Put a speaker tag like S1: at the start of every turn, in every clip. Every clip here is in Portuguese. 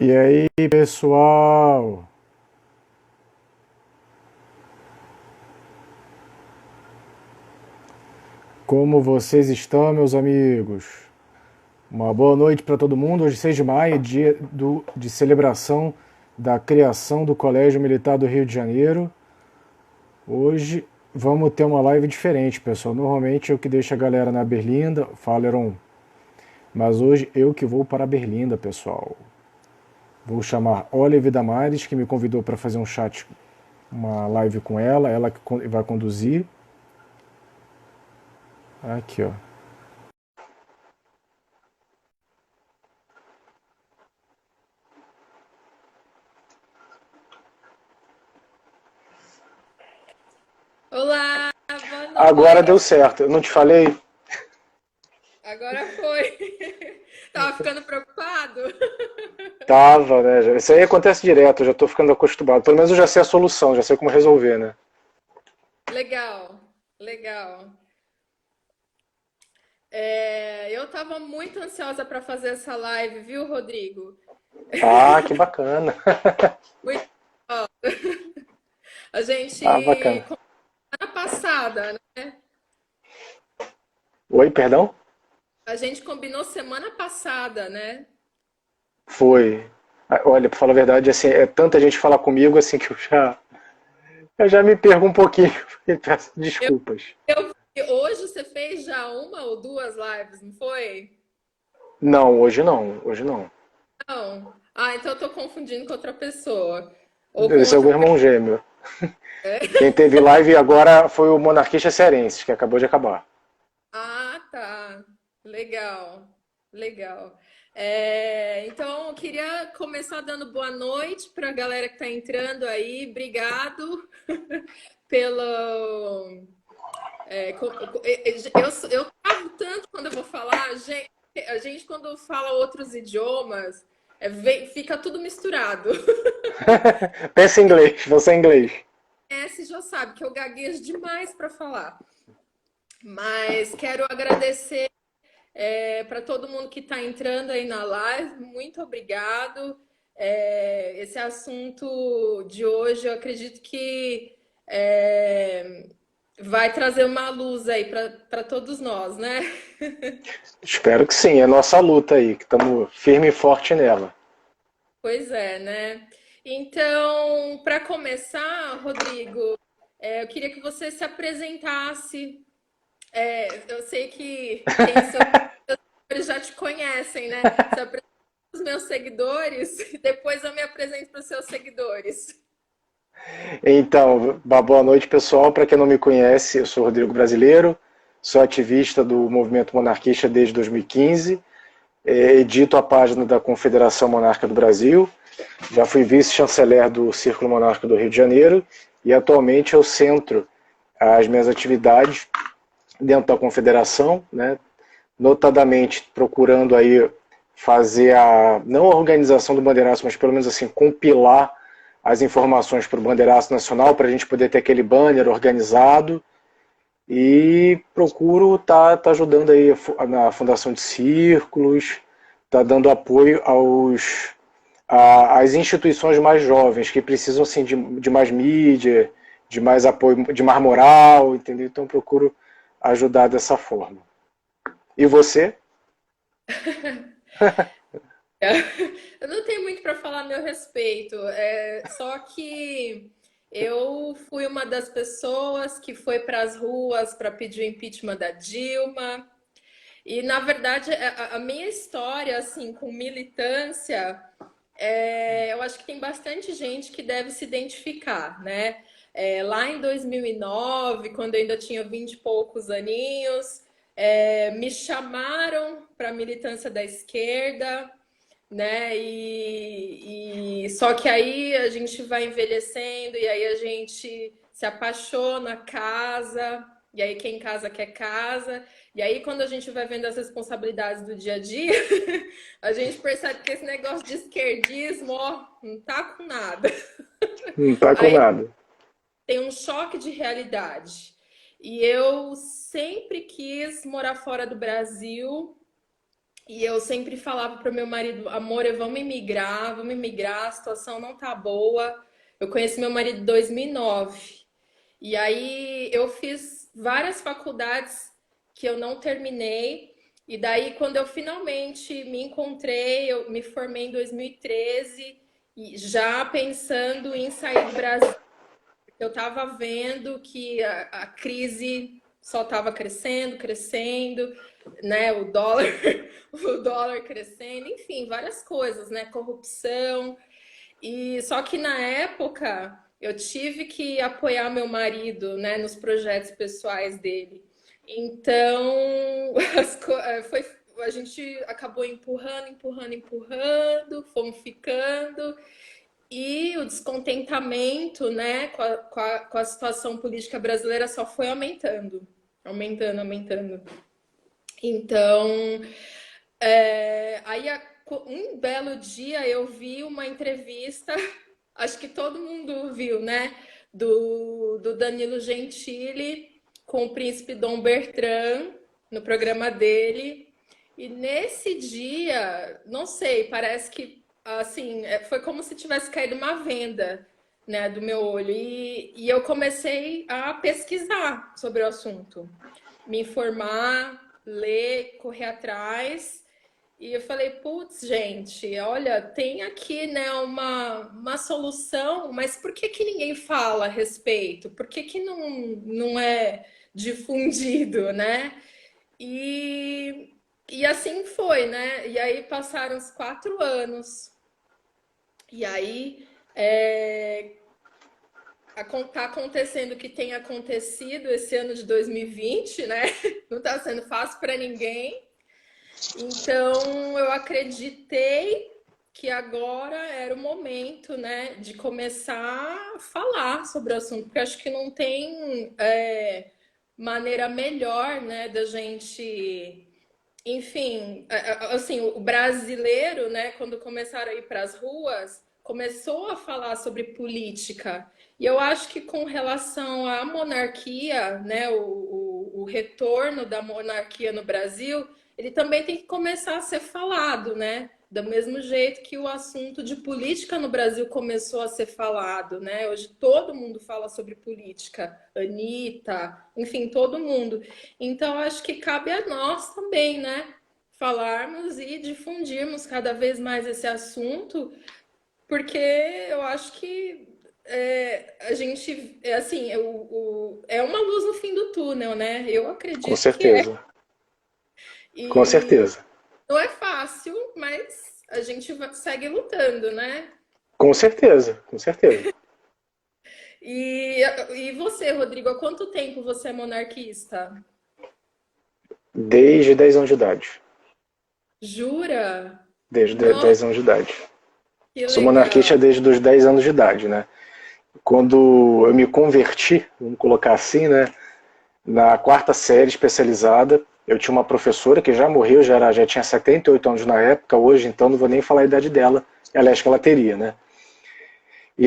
S1: E aí, pessoal? Como vocês estão, meus amigos? Uma boa noite para todo mundo. Hoje, 6 de maio, dia de celebração da criação do Colégio Militar do Rio de Janeiro. Hoje vamos ter uma live diferente, pessoal. Normalmente eu que deixo a galera na Berlinda, Faleron. Mas hoje eu que vou para a Berlinda, pessoal. Vou chamar Olive Damares, que me convidou para fazer um chat, uma live com ela que vai conduzir. Aqui, ó.
S2: Olá, boa
S1: Agora deu
S2: noite.
S1: certo. Eu não te falei?
S2: Agora foi. Tava ficando preocupado?
S1: Tava, né? Isso aí acontece direto, eu já tô ficando acostumado. Pelo menos eu já sei a solução, já sei como resolver, né?
S2: Legal, legal. Eu tava muito ansiosa para fazer essa live, viu, Rodrigo?
S1: Ah, que bacana.
S2: Muito. A
S1: Ah,
S2: gente,
S1: bacana.
S2: semana passada, né?
S1: Oi, perdão?
S2: A gente combinou semana passada, né?
S1: Foi. Ah, olha, pra falar a verdade, assim, é tanta gente falar comigo assim que eu já me perco um pouquinho e peço
S2: Eu,
S1: desculpas.
S2: hoje você fez já uma ou duas lives, não foi?
S1: Não, hoje não, hoje não.
S2: Não. Ah, então eu tô confundindo com outra pessoa. Ou com
S1: Esse é o
S2: outra.
S1: meu irmão gêmeo. Quem teve live agora foi o Monarquista Cearense, que acabou de acabar.
S2: Ah, tá. Legal, legal. Então, eu queria começar dando boa noite para a galera que está entrando aí. Obrigado pelo. Eu travo tanto quando eu vou falar, a gente quando fala outros idiomas, fica tudo misturado.
S1: Pensa em inglês, você é inglês.
S2: Você já sabe que eu gaguejo demais para falar. Mas quero agradecer para todo mundo que está entrando aí na live, muito obrigado. Esse assunto de hoje, eu acredito que vai trazer uma luz aí para todos nós, né?
S1: Espero que sim, é nossa luta aí, que estamos firme e forte nela.
S2: Pois é, né? Então, para começar, Rodrigo, eu queria que você se apresentasse. Eu sei que quem seus seguidores já te conhecem, né? Se apresenta os meus seguidores, depois eu me apresento para os seus seguidores.
S1: Então, boa noite, pessoal. Para quem não me conhece, eu sou Rodrigo Brasileiro, sou ativista do movimento monarquista desde 2015, edito a página da Confederação Monarca do Brasil, já fui vice-chanceler do Círculo Monárquico do Rio de Janeiro e atualmente eu centro as minhas atividades dentro da Confederação, né, notadamente procurando aí fazer não a organização do bandeiraço, mas pelo menos assim, compilar as informações para o bandeiraço nacional, para a gente poder ter aquele banner organizado e procuro tá ajudando aí na fundação de círculos, tá dando apoio às instituições mais jovens que precisam assim, de mais mídia, de mais apoio, de mais moral, entendeu? Então procuro ajudar dessa forma. E você?
S2: Eu não tenho muito para falar a meu respeito, só que eu fui uma das pessoas que foi para as ruas para pedir o impeachment da Dilma. E, na verdade, a minha história, assim, com militância, eu acho que tem bastante gente que deve se identificar, né? Lá em 2009, quando eu ainda tinha 20 e poucos aninhos, me chamaram para a militância da esquerda, né? Só que aí a gente vai envelhecendo e aí a gente se apaixona, casa, e aí quem casa quer casa. E aí quando a gente vai vendo as responsabilidades do dia a dia, a gente percebe que esse negócio de esquerdismo, ó, não tá com nada.
S1: Não tá com
S2: Aí
S1: nada.
S2: tem um choque de realidade. E eu sempre quis morar fora do Brasil, E eu sempre falava para o meu marido, amor, vamos imigrar, a situação não tá boa. Eu conheci meu marido em 2009. E aí eu fiz várias faculdades que eu não terminei. E daí, quando eu finalmente me encontrei, eu me formei em 2013, e já pensando em sair do Brasil. Eu estava vendo que a crise só estava crescendo, crescendo, né? O dólar, o dólar crescendo, enfim, várias coisas, né? Corrupção. E só que na época eu tive que apoiar meu marido, né, nos projetos pessoais dele. Então, foi, a gente acabou empurrando, empurrando, empurrando, fomos ficando. E o descontentamento, né, com a situação política brasileira só foi aumentando, aumentando, aumentando. Então, aí um belo dia eu vi uma entrevista, acho que todo mundo viu, né, do Danilo Gentili com o príncipe Dom Bertrand no programa dele. E nesse dia, não sei, parece que assim, foi como se tivesse caído uma venda, né, do meu olho. E eu comecei a pesquisar sobre o assunto, me informar, ler, correr atrás. E eu falei, putz, gente, olha, tem aqui, né, uma solução, mas por que que ninguém fala a respeito? Por que que não é difundido, né? E assim foi, né? E aí passaram os 4 anos. E aí tá acontecendo o que tem acontecido esse ano de 2020, né? Não está sendo fácil para ninguém. Então eu acreditei que agora era o momento, né, de começar a falar sobre o assunto, porque acho que não tem maneira melhor, né, da gente, enfim, assim, o brasileiro, né, quando começaram a ir para as ruas, começou a falar sobre política. E eu acho que com relação à monarquia, né, o retorno da monarquia no Brasil, ele também tem que começar a ser falado, né? Do mesmo jeito que o assunto de política no Brasil começou a ser falado, né? Hoje todo mundo fala sobre política, Anitta, enfim, todo mundo. Então, acho que cabe a nós também, né? Falarmos e difundirmos cada vez mais esse assunto, porque eu acho que a gente, assim, é uma luz no fim do túnel, né? Eu
S1: Com
S2: acredito que é.
S1: certeza, com
S2: E
S1: certeza,
S2: não é fácil, mas a gente segue lutando, né?
S1: com certeza, com certeza.
S2: E, e você, Rodrigo, há quanto tempo você é monarquista?
S1: Desde 10 anos de idade.
S2: Jura?
S1: Desde
S2: Nossa,
S1: 10 anos de idade.
S2: que
S1: Sou monarquista
S2: legal.
S1: desde os 10 anos de idade, né? Quando eu me converti, vamos colocar assim, né? Na quarta série especializada, eu tinha uma professora que já morreu, já tinha 78 anos na época, hoje então não vou nem falar a idade dela, aliás que ela teria, né? E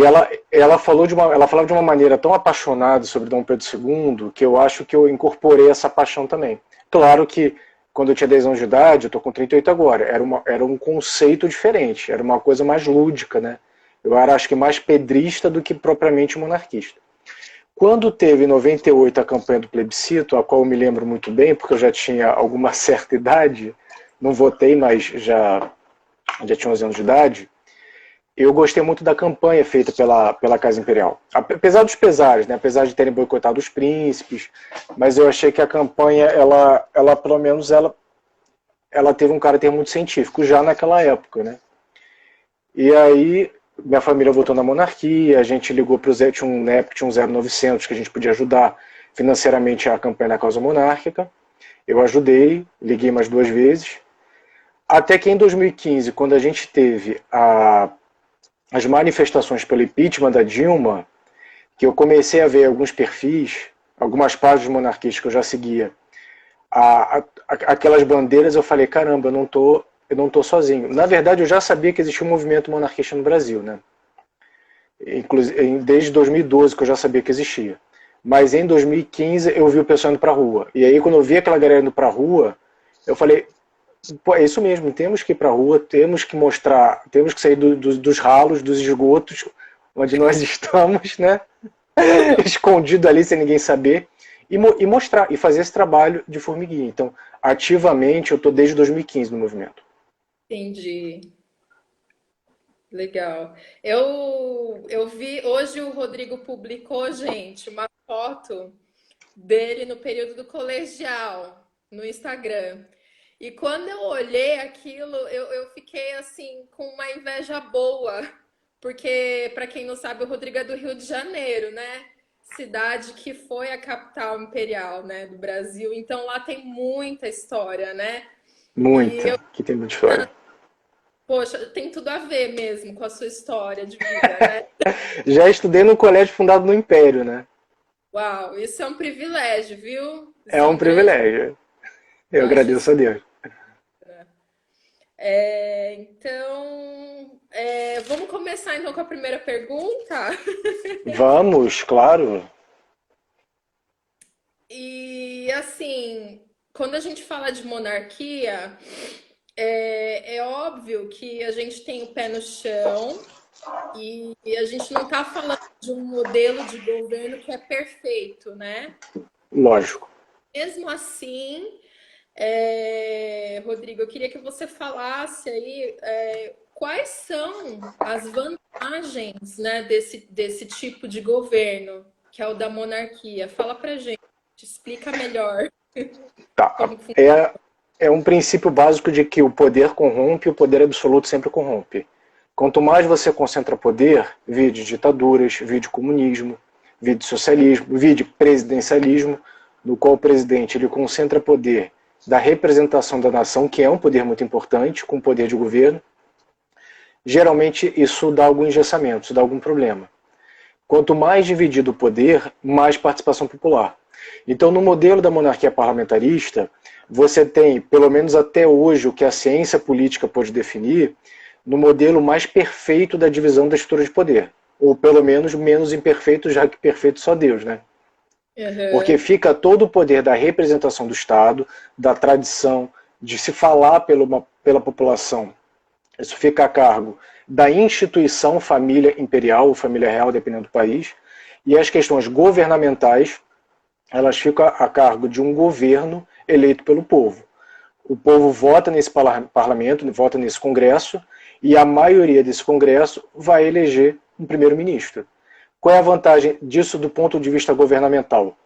S1: ela falava de uma maneira tão apaixonada sobre Dom Pedro II que eu acho que eu incorporei essa paixão também. Claro que quando eu tinha 10 anos de idade, eu estou com 38 agora, era um conceito diferente, era uma coisa mais lúdica, né? Eu era, acho que, mais pedrista do que propriamente monarquista. Quando teve em 98 a campanha do plebiscito, a qual eu me lembro muito bem, porque eu já tinha alguma certa idade, não votei, mas já tinha 11 anos de idade, eu gostei muito da campanha feita pela Casa Imperial. Apesar dos pesares, né? Apesar de terem boicotado os príncipes, mas eu achei que a campanha, ela pelo menos, ela teve um caráter muito científico, já naquela época, né? E aí, minha família votou na monarquia, a gente ligou para o Zé, na época tinha um 0900 que a gente podia ajudar financeiramente a campanha da causa monárquica. Eu ajudei, liguei mais 2 vezes. Até que em 2015, quando a gente teve as manifestações pelo impeachment da Dilma, que eu comecei a ver alguns perfis, algumas páginas monarquistas que eu já seguia, aquelas bandeiras, eu falei, caramba, eu não tô sozinho. Na verdade, eu já sabia que existia um movimento monarquista no Brasil, né? Inclusive, desde 2012 que eu já sabia que existia. Mas em 2015 eu vi o pessoal indo pra rua. E aí, quando eu vi aquela galera indo pra rua, eu falei, Pô, é isso mesmo, temos que ir para a rua, temos que mostrar, temos que sair dos ralos, dos esgotos, onde nós estamos, né? Escondido ali sem ninguém saber, e mostrar, e fazer esse trabalho de formiguinha. Então, ativamente, eu estou desde 2015 no movimento.
S2: Entendi. Legal. Eu vi, hoje o Rodrigo publicou, gente, uma foto dele no período do colegial, no Instagram. E quando eu olhei aquilo, eu fiquei assim, com uma inveja boa, porque, para quem não sabe, o Rodrigo é do Rio de Janeiro, né? Cidade que foi a capital imperial, né, do Brasil. Então lá tem muita história, né? E
S1: Muita,
S2: eu,
S1: que tem muita história.
S2: poxa, tem tudo a ver mesmo com a sua história de vida, né?
S1: Já estudei no colégio fundado no Império, né?
S2: Uau, isso é um privilégio, viu?
S1: É
S2: Isso é
S1: um
S2: um grande.
S1: privilégio.
S2: Eu
S1: Eu
S2: acho
S1: agradeço
S2: isso.
S1: a Deus.
S2: Então, vamos começar então com a primeira pergunta.
S1: Vamos, claro.
S2: E assim, quando a gente fala de monarquia, é óbvio que a gente tem o pé no chão e a gente não está falando de um modelo de governo que é perfeito, né?
S1: Lógico.
S2: Mesmo assim, Rodrigo, eu queria que você falasse aí quais são as vantagens, né, desse tipo de governo, que é o da monarquia. Fala pra gente, explica melhor
S1: Tá.
S2: como que funciona.
S1: É um princípio básico de que o poder corrompe, o poder absoluto sempre corrompe. Quanto mais você concentra poder, vide ditaduras, vide comunismo, vide socialismo, vide presidencialismo, no qual o presidente ele concentra poder da representação da nação, que é um poder muito importante, com o poder de governo. Geralmente isso dá algum engessamento, isso dá algum problema. Quanto mais dividido o poder, mais participação popular. Então, no modelo da monarquia parlamentarista, você tem, pelo menos até hoje, o que a ciência política pode definir, no modelo mais perfeito da divisão da estrutura de poder. Ou pelo menos imperfeito, já que perfeito só Deus, né? Porque
S2: Uhum.
S1: fica todo o poder da representação do Estado, da tradição, de se falar pela população. Isso fica a cargo da instituição família imperial ou família real, dependendo do país, e as questões governamentais, elas ficam a cargo de um governo eleito pelo povo. O povo vota nesse parlamento, vota nesse congresso, e a maioria desse congresso vai eleger um primeiro-ministro. Qual é a vantagem disso do ponto de vista governamental?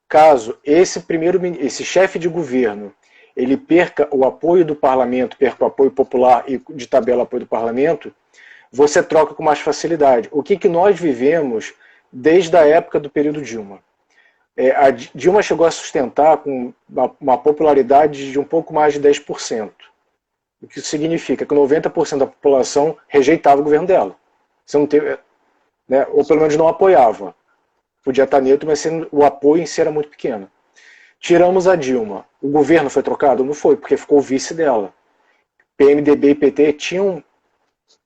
S1: Caso esse chefe de governo ele perca o apoio do parlamento, perca o apoio popular e de tabela apoio do parlamento, você troca com mais facilidade. O que nós vivemos desde a época do período Dilma? A Dilma chegou a sustentar com uma popularidade de um pouco mais de 10%. O que significa que 90% da população rejeitava o governo dela. Você não teve, né, ou pelo menos não apoiava. Podia estar neutro, mas o apoio em si era muito pequeno. Tiramos a Dilma. O governo foi trocado? Não foi, porque ficou o vice dela. PMDB e PT tinham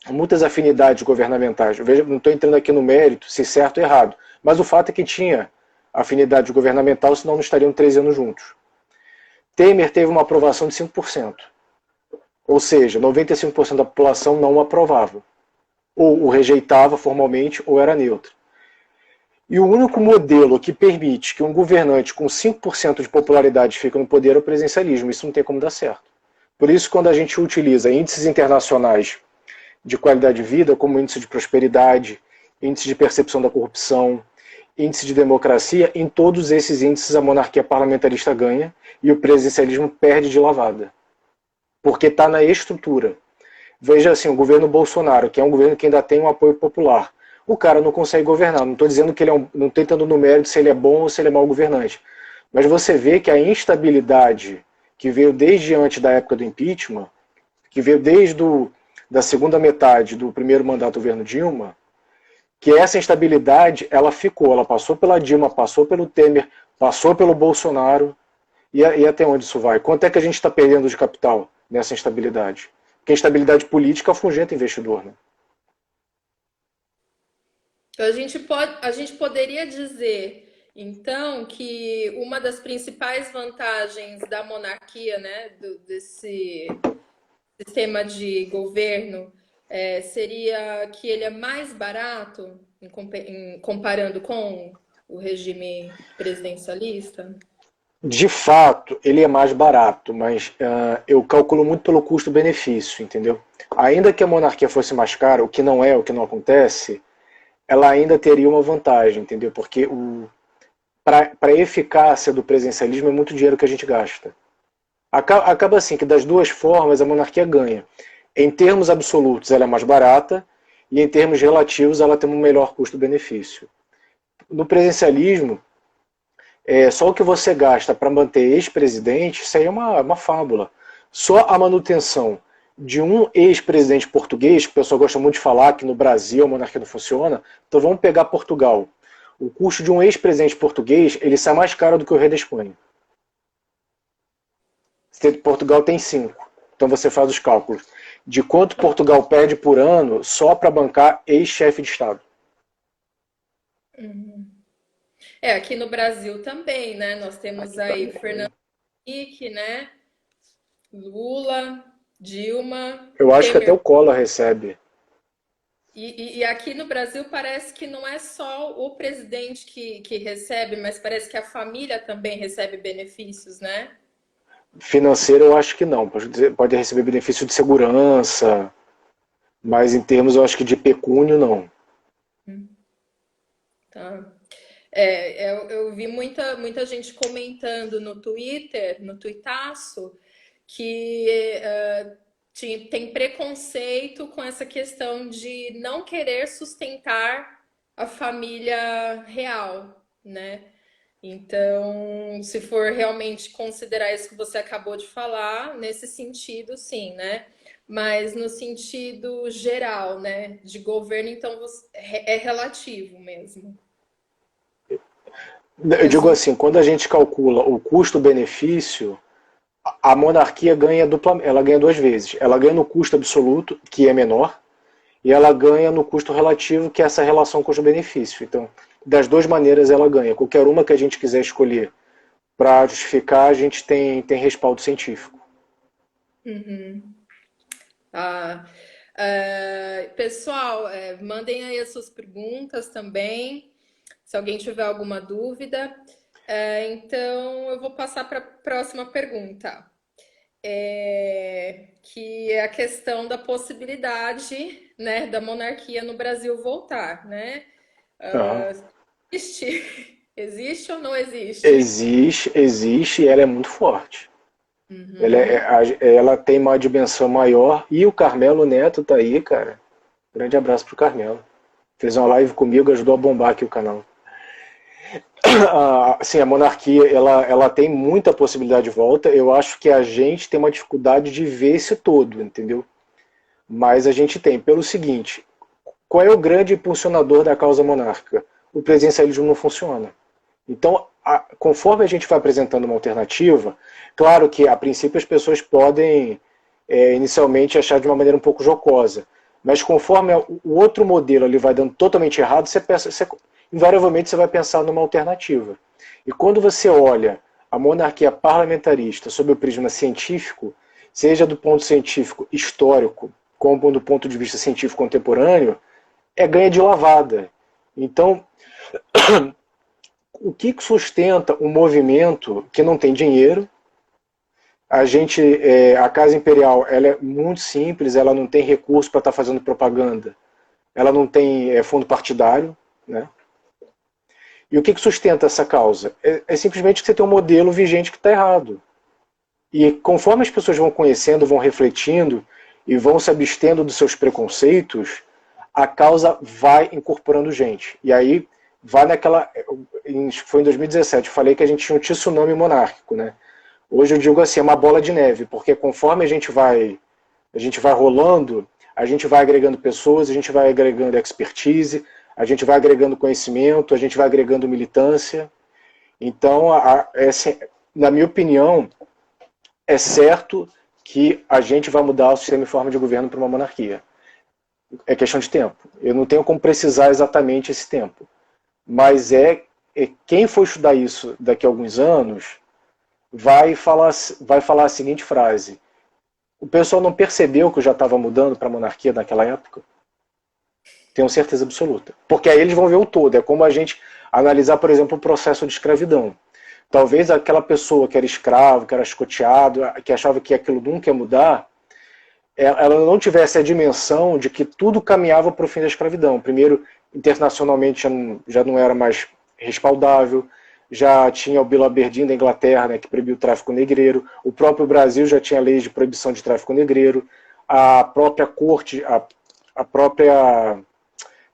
S1: muitas afinidades governamentais. Veja, não estou entrando aqui no mérito, se certo ou errado. Mas o fato é que tinha afinidade governamental, senão não estariam 13 anos juntos. Temer teve uma aprovação de 5%. Ou seja, 95% da população não o aprovava. Ou o rejeitava formalmente, ou era neutro. E o único modelo que permite que um governante com 5% de popularidade fique no poder é o presidencialismo. Isso não tem como dar certo. Por isso, quando a gente utiliza índices internacionais de qualidade de vida, como índice de prosperidade, índice de percepção da corrupção, índice de democracia, em todos esses índices a monarquia parlamentarista ganha e o presidencialismo perde de lavada. Porque está na estrutura. Veja assim, o governo Bolsonaro, que é um governo que ainda tem um apoio popular, o cara não consegue governar. Não estou dizendo que ele não estou entrando no mérito se ele é bom ou se ele é mau governante. Mas você vê que a instabilidade que veio desde antes da época do impeachment, que veio desde da segunda metade do primeiro mandato do governo Dilma, que essa instabilidade ela ficou, ela passou pela Dilma, passou pelo Temer, passou pelo Bolsonaro, e até onde isso vai? Quanto é que a gente está perdendo de capital nessa instabilidade? Porque a instabilidade política afugenta investidor, né?
S2: Então, a gente poderia dizer, Então, que uma das principais vantagens da monarquia, né, desse sistema de governo, seria que ele é mais barato comparando com o regime presidencialista?
S1: De fato, ele é mais barato, mas eu calculo muito pelo custo-benefício, entendeu? Ainda que a monarquia fosse mais cara, o que não é, o que não acontece, ela ainda teria uma vantagem, entendeu? Porque para a eficácia do presidencialismo é muito dinheiro que a gente gasta. Acaba assim que das duas formas a monarquia ganha. Em termos absolutos ela é mais barata e em termos relativos ela tem um melhor custo-benefício. No presidencialismo, só o que você gasta para manter ex-presidente, isso aí é uma fábula. Só a manutenção de um ex-presidente português, que o pessoal gosta muito de falar que no Brasil a monarquia não funciona, então vamos pegar Portugal. O custo de um ex-presidente português, ele sai mais caro do que o rei da Espanha. Portugal tem 5. Então você faz os cálculos de quanto Portugal perde por ano só para bancar ex-chefe de Estado.
S2: Aqui no Brasil também, né? Nós temos
S1: Aqui
S2: aí
S1: também.
S2: Fernando Henrique, né? Lula, Dilma,
S1: Eu acho que até
S2: Temer.
S1: o Collor recebe.
S2: E aqui no Brasil parece que não é só o presidente que recebe, mas parece que a família também recebe benefícios, né?
S1: Financeiro eu acho que não. Pode receber benefício de segurança, mas em termos eu acho que de pecúnio não.
S2: Tá. Eu vi muita gente comentando no Twitter, no Tuitaço, que tem preconceito com essa questão de não querer sustentar a família real, né? Então, se for realmente considerar isso que você acabou de falar, nesse sentido, sim, né? Mas no sentido geral, né? De governo, então é relativo mesmo.
S1: Eu digo
S2: Existe.
S1: assim, quando a gente calcula o custo-benefício, a monarquia ganha ela ganha duas vezes. Ela ganha no custo absoluto, que é menor, e ela ganha no custo relativo, que é essa relação custo-benefício. Então, das duas maneiras ela ganha. Qualquer uma que a gente quiser escolher para justificar, a gente tem respaldo científico.
S2: Ah, pessoal, mandem aí as suas perguntas também, se alguém tiver alguma dúvida. Então, eu vou passar para a próxima pergunta, que é a questão da possibilidade, né, da monarquia no Brasil voltar, né?
S1: Uhum.
S2: Existe? Existe ou não existe?
S1: Existe e ela é muito forte.
S2: Uhum.
S1: Ela tem uma dimensão maior e o Carmelo Neto tá aí, cara. Grande abraço pro Carmelo. Fez uma live comigo, ajudou a bombar aqui o canal. Sim, a monarquia ela tem muita possibilidade de volta. Eu acho que a gente tem uma dificuldade de ver esse todo, entendeu? Mas a gente tem, pelo seguinte: qual é o grande impulsionador da causa monárquica? O presidencialismo não funciona. Então, conforme a gente vai apresentando uma alternativa, claro que a princípio as pessoas podem inicialmente achar de uma maneira um pouco jocosa, mas conforme o outro modelo ele vai dando totalmente errado, invariavelmente você vai pensar numa alternativa. E quando você olha a monarquia parlamentarista sob o prisma científico, seja do ponto científico histórico, como do ponto de vista científico contemporâneo, é ganha de lavada. Então, o que sustenta um movimento que não tem dinheiro? A Casa Imperial, ela é muito simples, ela não tem recurso para estar fazendo propaganda, ela não tem fundo partidário, né? E o que sustenta essa causa? Simplesmente que você tem um modelo vigente que está errado. E conforme as pessoas vão conhecendo, vão refletindo e vão se abstendo dos seus preconceitos, a causa vai incorporando gente. E aí vai naquela. Foi em 2017, eu falei que a gente tinha um tsunami monárquico, né? Hoje eu digo assim, é uma bola de neve, porque conforme a gente vai rolando, a gente vai agregando pessoas, a gente vai agregando expertise, a gente vai agregando conhecimento, a gente vai agregando militância. Então, na minha opinião, é certo que a gente vai mudar o sistema e forma de governo para uma monarquia. É questão de tempo. Eu não tenho como precisar exatamente esse tempo. Mas quem for estudar isso daqui a alguns anos vai falar a seguinte frase: o pessoal não percebeu que eu já estava mudando para a monarquia naquela época? Tenho certeza absoluta. Porque aí eles vão ver o todo. É como a gente analisar, por exemplo, o processo de escravidão. Talvez aquela pessoa que era escravo, que era escoteado, que achava que aquilo nunca ia mudar, ela não tivesse a dimensão de que tudo caminhava para o fim da escravidão. Primeiro, internacionalmente já não era mais respaldável, já tinha o Bill Aberdeen da Inglaterra, né, que proibiu o tráfico negreiro, o próprio Brasil já tinha leis de proibição de tráfico negreiro, a própria corte, a própria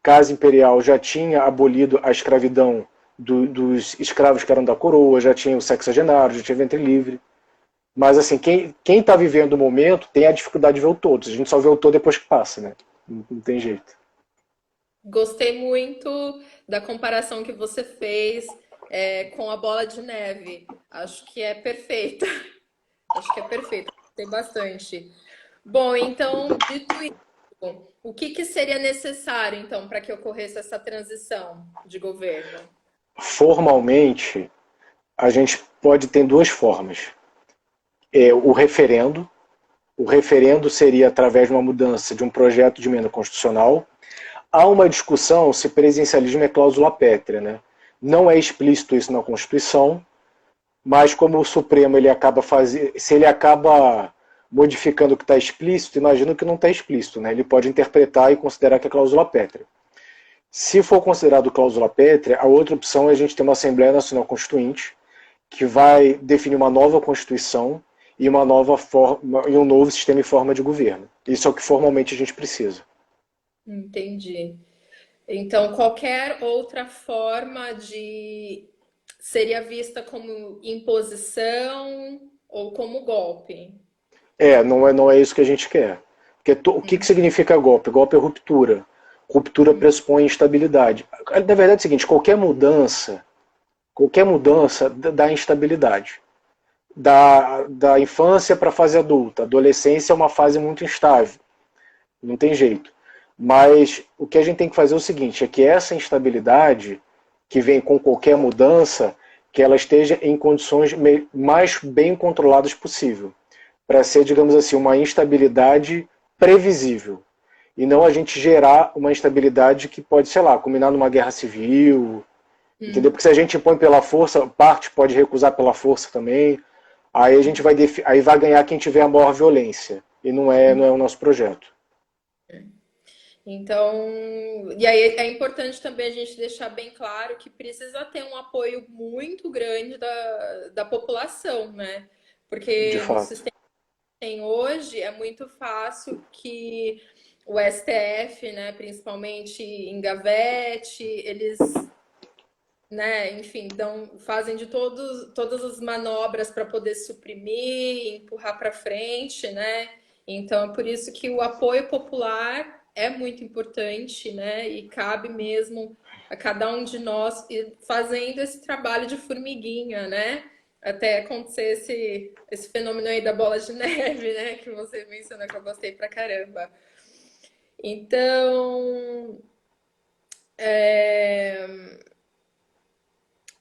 S1: Casa Imperial já tinha abolido a escravidão dos escravos que eram da coroa, já tinha o sexagenário, já tinha ventre livre. Mas assim, quem está vivendo o momento tem a dificuldade de ver o todo. A gente só vê o todo depois que passa, né? Não tem jeito.
S2: Gostei muito da comparação que você fez com a bola de neve. Acho que é perfeita. Acho que é perfeito. Gostei bastante. Bom, então, dito isso, o que que seria necessário, então, para que ocorresse essa transição de governo?
S1: Formalmente, a gente pode ter duas formas. O referendo. O referendo seria através de uma mudança de um projeto de emenda constitucional. Há uma discussão se presidencialismo é cláusula pétrea, né? Não é explícito isso na Constituição, mas como o Supremo ele acaba se ele acaba modificando o que está explícito, imagino que não está explícito, né? Ele pode interpretar e considerar que é cláusula pétrea. Se for considerado cláusula pétrea, a outra opção é a gente ter uma Assembleia Nacional Constituinte que vai definir uma nova Constituição e uma nova forma e um novo sistema e forma de governo. Isso é o que formalmente a gente precisa.
S2: Entendi. Então, qualquer outra forma de seria vista como imposição ou como golpe.
S1: Não é isso que a gente quer. Porque o que significa golpe? Golpe é ruptura. Ruptura pressupõe instabilidade. Na verdade é o seguinte, qualquer mudança dá instabilidade. Da infância para a fase adulta. A adolescência é uma fase muito instável. Não tem jeito. Mas o que a gente tem que fazer é o seguinte, é que essa instabilidade que vem com qualquer mudança, que ela esteja em condições mais bem controladas possível. Para ser, digamos assim, uma instabilidade previsível. E não a gente gerar uma instabilidade que pode, sei lá, culminar numa guerra civil. Entendeu? Porque se a gente impõe pela força, parte pode recusar pela força também. Aí a gente aí vai ganhar quem tiver a maior violência. E não é o nosso projeto.
S2: Então, e aí é importante também a gente deixar bem claro que precisa ter um apoio muito grande da população, né?
S1: De
S2: Porque no
S1: fato.
S2: sistema que tem hoje é muito fácil que o STF, né, principalmente engavete, eles, né, enfim, fazem de todas as manobras para poder suprimir, empurrar para frente, né? Então, é por isso que o apoio popular é muito importante, né? E cabe mesmo a cada um de nós ir fazendo esse trabalho de formiguinha, né? Até acontecer esse fenômeno aí da bola de neve, né? Que você mencionou que eu gostei pra caramba. Então,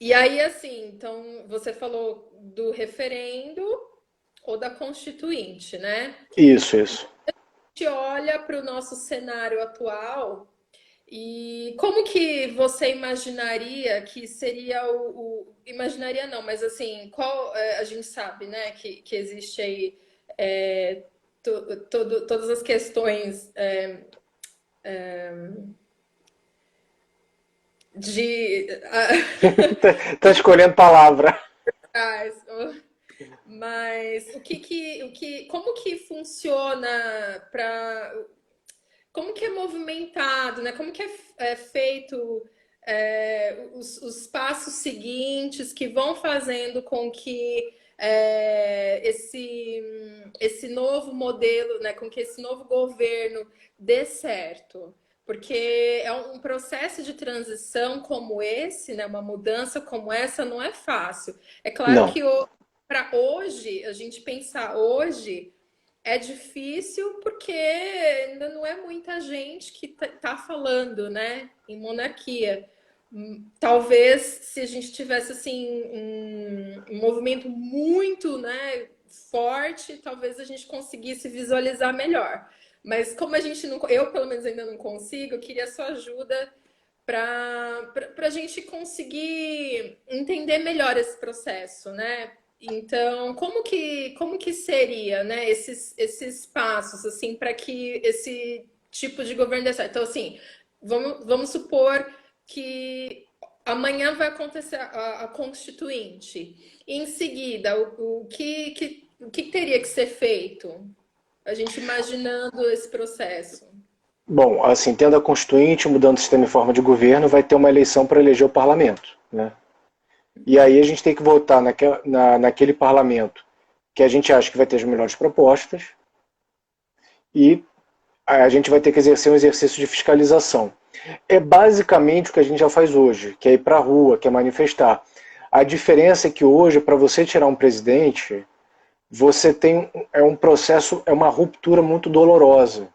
S2: e aí, assim, então você falou do referendo ou da constituinte, né?
S1: Isso.
S2: A gente olha para o nosso cenário atual e como que você imaginaria que seria imaginaria não, mas assim, a gente sabe, né, que existe aí todas as questões de
S1: Tá escolhendo palavra.
S2: mas como que funciona para como que é movimentado, né? Como que é feito os passos seguintes que vão fazendo com que esse novo modelo, né? Com que esse novo governo dê certo. Porque é um processo de transição como esse, né? Uma mudança como essa não é fácil. É claro
S1: Não.
S2: que para hoje, a gente pensar hoje, é difícil porque ainda não é muita gente que tá falando, né, em monarquia. Talvez se a gente tivesse assim um movimento muito, né, forte, talvez a gente conseguisse visualizar melhor. Mas como a gente não, eu pelo menos ainda não consigo, eu queria sua ajuda para a gente conseguir entender melhor esse processo, né? Então, como que seria, né, esses passos assim para que esse tipo de governo dê certo? Então, assim, vamos supor que amanhã vai acontecer a Constituinte. E em seguida, o que teria que ser feito? A gente imaginando esse processo.
S1: Bom, assim, tendo a Constituinte, mudando o sistema e forma de governo, vai ter uma eleição para eleger o parlamento, né? E aí a gente tem que votar naquele parlamento que a gente acha que vai ter as melhores propostas e a gente vai ter que exercer um exercício de fiscalização. É basicamente o que a gente já faz hoje, que é ir para a rua, que é manifestar. A diferença é que hoje, para você tirar um presidente, você tem um processo, é uma ruptura muito dolorosa.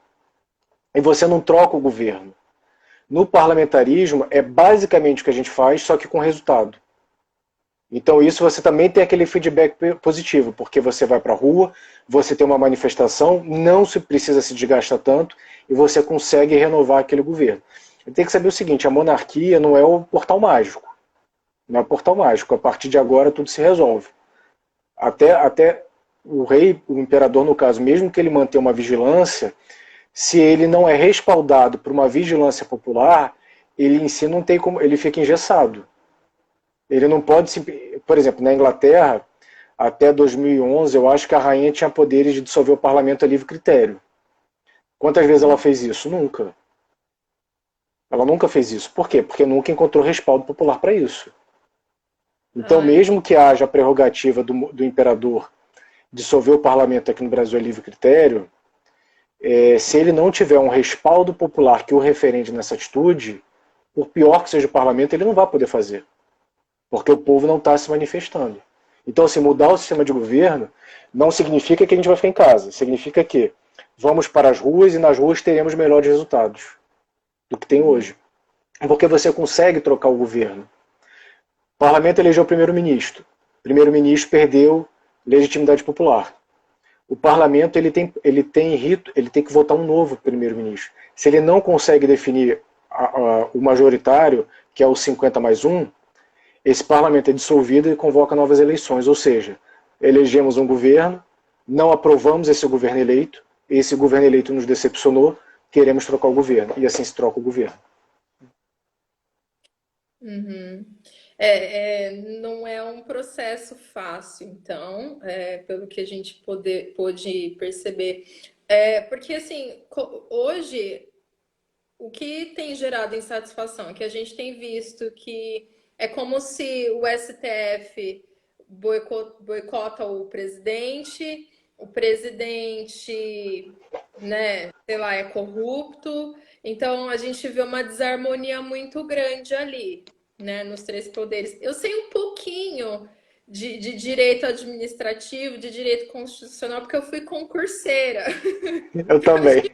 S1: E você não troca o governo. No parlamentarismo, é basicamente o que a gente faz, só que com resultado. Então isso você também tem aquele feedback positivo, porque você vai para a rua, você tem uma manifestação, não se precisa se desgastar tanto e você consegue renovar aquele governo. Tem que saber o seguinte, a monarquia não é o portal mágico. Não é o portal mágico, a partir de agora tudo se resolve. Até o rei, o imperador no caso, mesmo que ele mantenha uma vigilância, se ele não é respaldado por uma vigilância popular, ele em si não tem como, ele fica engessado. Ele não pode, por exemplo, na Inglaterra, até 2011, eu acho que a rainha tinha poderes de dissolver o parlamento a livre critério. Quantas vezes ela fez isso? Nunca. Ela nunca fez isso. Por quê? Porque nunca encontrou respaldo popular para isso. Então,
S2: Ai,
S1: mesmo que haja a prerrogativa do imperador dissolver o parlamento aqui no Brasil a livre critério, se ele não tiver um respaldo popular que o referende nessa atitude, por pior que seja o parlamento, ele não vai poder fazer. Porque o povo não está se manifestando. Então, assim, mudar o sistema de governo não significa que a gente vai ficar em casa. Significa que vamos para as ruas e nas ruas teremos melhores resultados do que tem hoje. Porque você consegue trocar o governo. O parlamento elegeu o primeiro-ministro. O primeiro-ministro perdeu legitimidade popular. O parlamento ele tem que votar um novo primeiro-ministro. Se ele não consegue definir o majoritário, que é o 50+1, esse parlamento é dissolvido e convoca novas eleições. Ou seja, elegemos um governo, não aprovamos esse governo eleito, esse governo eleito nos decepcionou, queremos trocar o governo. E assim se troca o governo.
S2: uhum. Não é um processo fácil, então, pelo que a gente pôde perceber. Porque, assim, hoje, o que tem gerado insatisfação é que a gente tem visto que é como se o STF boicota o presidente, né, sei lá, é corrupto. Então a gente vê uma desarmonia muito grande ali, né, nos três poderes. Eu sei um pouquinho de direito administrativo, de direito constitucional, porque eu fui concurseira.
S1: Eu também.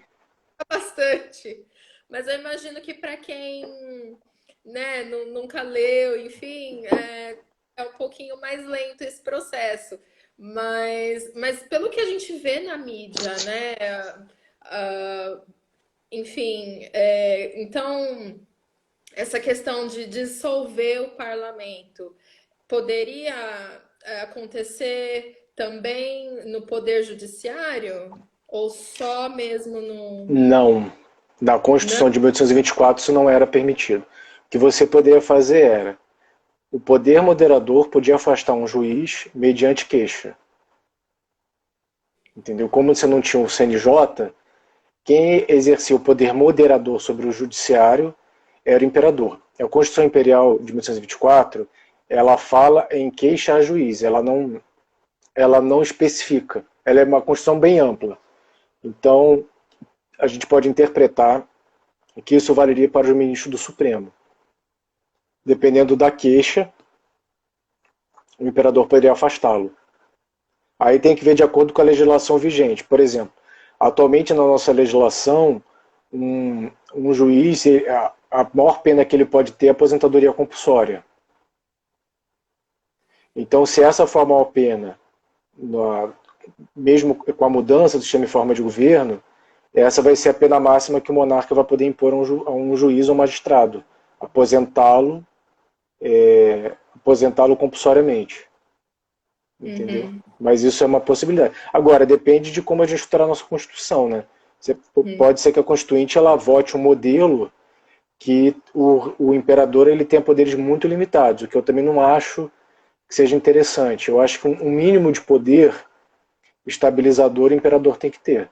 S2: Bastante. Mas eu imagino que para quem, né, nunca leu, enfim, é um pouquinho mais lento esse processo. Mas pelo que a gente vê na mídia, né? ah, Enfim, então essa questão de dissolver o parlamento poderia acontecer também no poder judiciário? Ou só mesmo no.
S1: Não. Na
S2: Não?
S1: Constituição de 1824 isso não era permitido. O que você poderia fazer era o poder moderador podia afastar um juiz mediante queixa. Entendeu? Como você não tinha o CNJ, quem exercia o poder moderador sobre o judiciário era o imperador. A Constituição Imperial de 1824, ela fala em queixa a juiz, ela não especifica. Ela é uma Constituição bem ampla. Então, a gente pode interpretar que isso valeria para o ministro do Supremo. Dependendo da queixa, o imperador poderia afastá-lo. Aí tem que ver de acordo com a legislação vigente. Por exemplo, atualmente na nossa legislação, um juiz, a maior pena que ele pode ter é a aposentadoria compulsória. Então, se essa for a maior pena, mesmo com a mudança do sistema em forma de governo, essa vai ser a pena máxima que o monarca vai poder impor a um juiz ou magistrado, aposentá-lo, aposentá-lo compulsoriamente. Entendeu?
S2: Uhum,
S1: Mas isso é uma possibilidade. Agora, depende de como a gente estruturar a nossa Constituição, né?
S2: uhum,
S1: Pode ser que a Constituinte ela vote um modelo que o imperador ele tenha poderes muito limitados, o que eu também não acho que seja interessante. Eu acho que um mínimo de poder estabilizador o imperador tem que ter.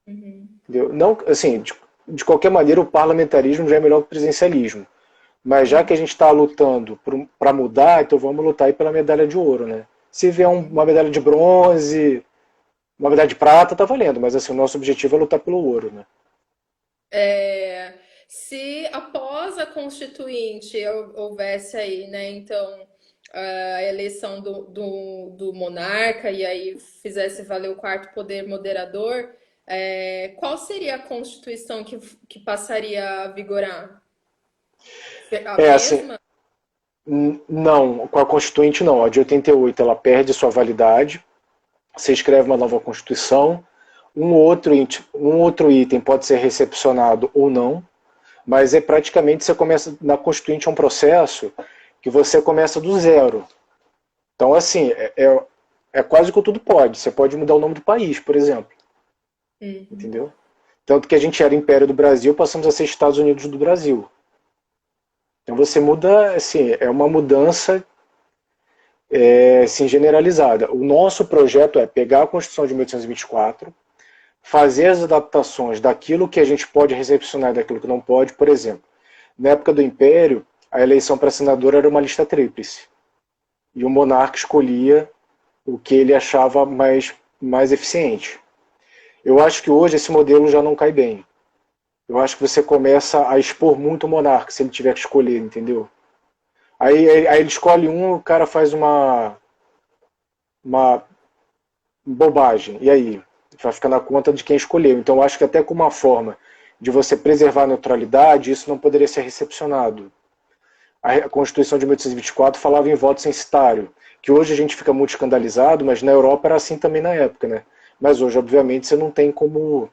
S2: uhum.
S1: Entendeu? Não, assim, de qualquer maneira, o parlamentarismo já é melhor que o presidencialismo. Mas já que a
S2: Sim.
S1: gente está lutando para mudar, então vamos lutar aí pela medalha de ouro, né? Se vier uma medalha de bronze, uma medalha de prata, tá valendo. Mas assim, o nosso objetivo é lutar pelo ouro, né?
S2: É, se após a Constituinte houvesse aí, né, então, a eleição do monarca e aí fizesse valer o quarto poder moderador, qual seria a Constituição que passaria a vigorar? A
S1: É assim,
S2: mesma?
S1: não, com a Constituinte não. A de 88 ela perde sua validade, você escreve uma nova Constituição, um outro item pode ser recepcionado ou não, mas é praticamente você começa na Constituinte é um processo que você começa do zero. Então, assim, é quase que tudo pode. Você pode mudar o nome do país, por exemplo,
S2: Uhum.
S1: entendeu? Tanto que a gente era Império do Brasil, passamos a ser Estados Unidos do Brasil. Então você muda, assim, é uma mudança assim, generalizada. O nosso projeto é pegar a Constituição de 1824, fazer as adaptações daquilo que a gente pode recepcionar e daquilo que não pode. Por exemplo, na época do Império, a eleição para senador era uma lista tríplice. E o monarca escolhia o que ele achava mais eficiente. Eu acho que hoje esse modelo já não cai bem. Eu acho que você começa a expor muito o monarca se ele tiver que escolher, entendeu? Aí ele escolhe um, o cara faz uma bobagem. E aí? Vai ficar na conta de quem escolheu. Então eu acho que até com uma forma de você preservar a neutralidade, isso não poderia ser recepcionado. A Constituição de 1824 falava em voto censitário, que hoje a gente fica muito escandalizado, mas na Europa era assim também na época, né? Mas hoje, obviamente, você não tem como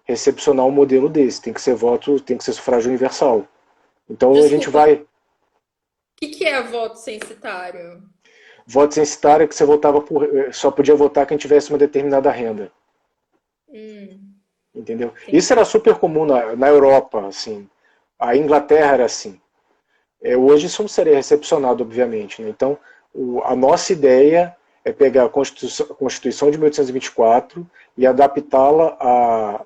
S1: recepcionar um modelo desse, tem que ser voto, tem que ser sufrágio universal. Então a gente
S2: Desculpa, o
S1: vai.
S2: que é voto censitário?
S1: Voto censitário é que você votava só podia votar quem tivesse uma determinada renda.
S2: Hum,
S1: Entendeu? Isso era
S2: entendi.
S1: super comum na Europa, assim. A Inglaterra era assim. Hoje isso não seria recepcionado, obviamente. Né? Então, a nossa ideia é pegar a Constituição de 1824 e adaptá-la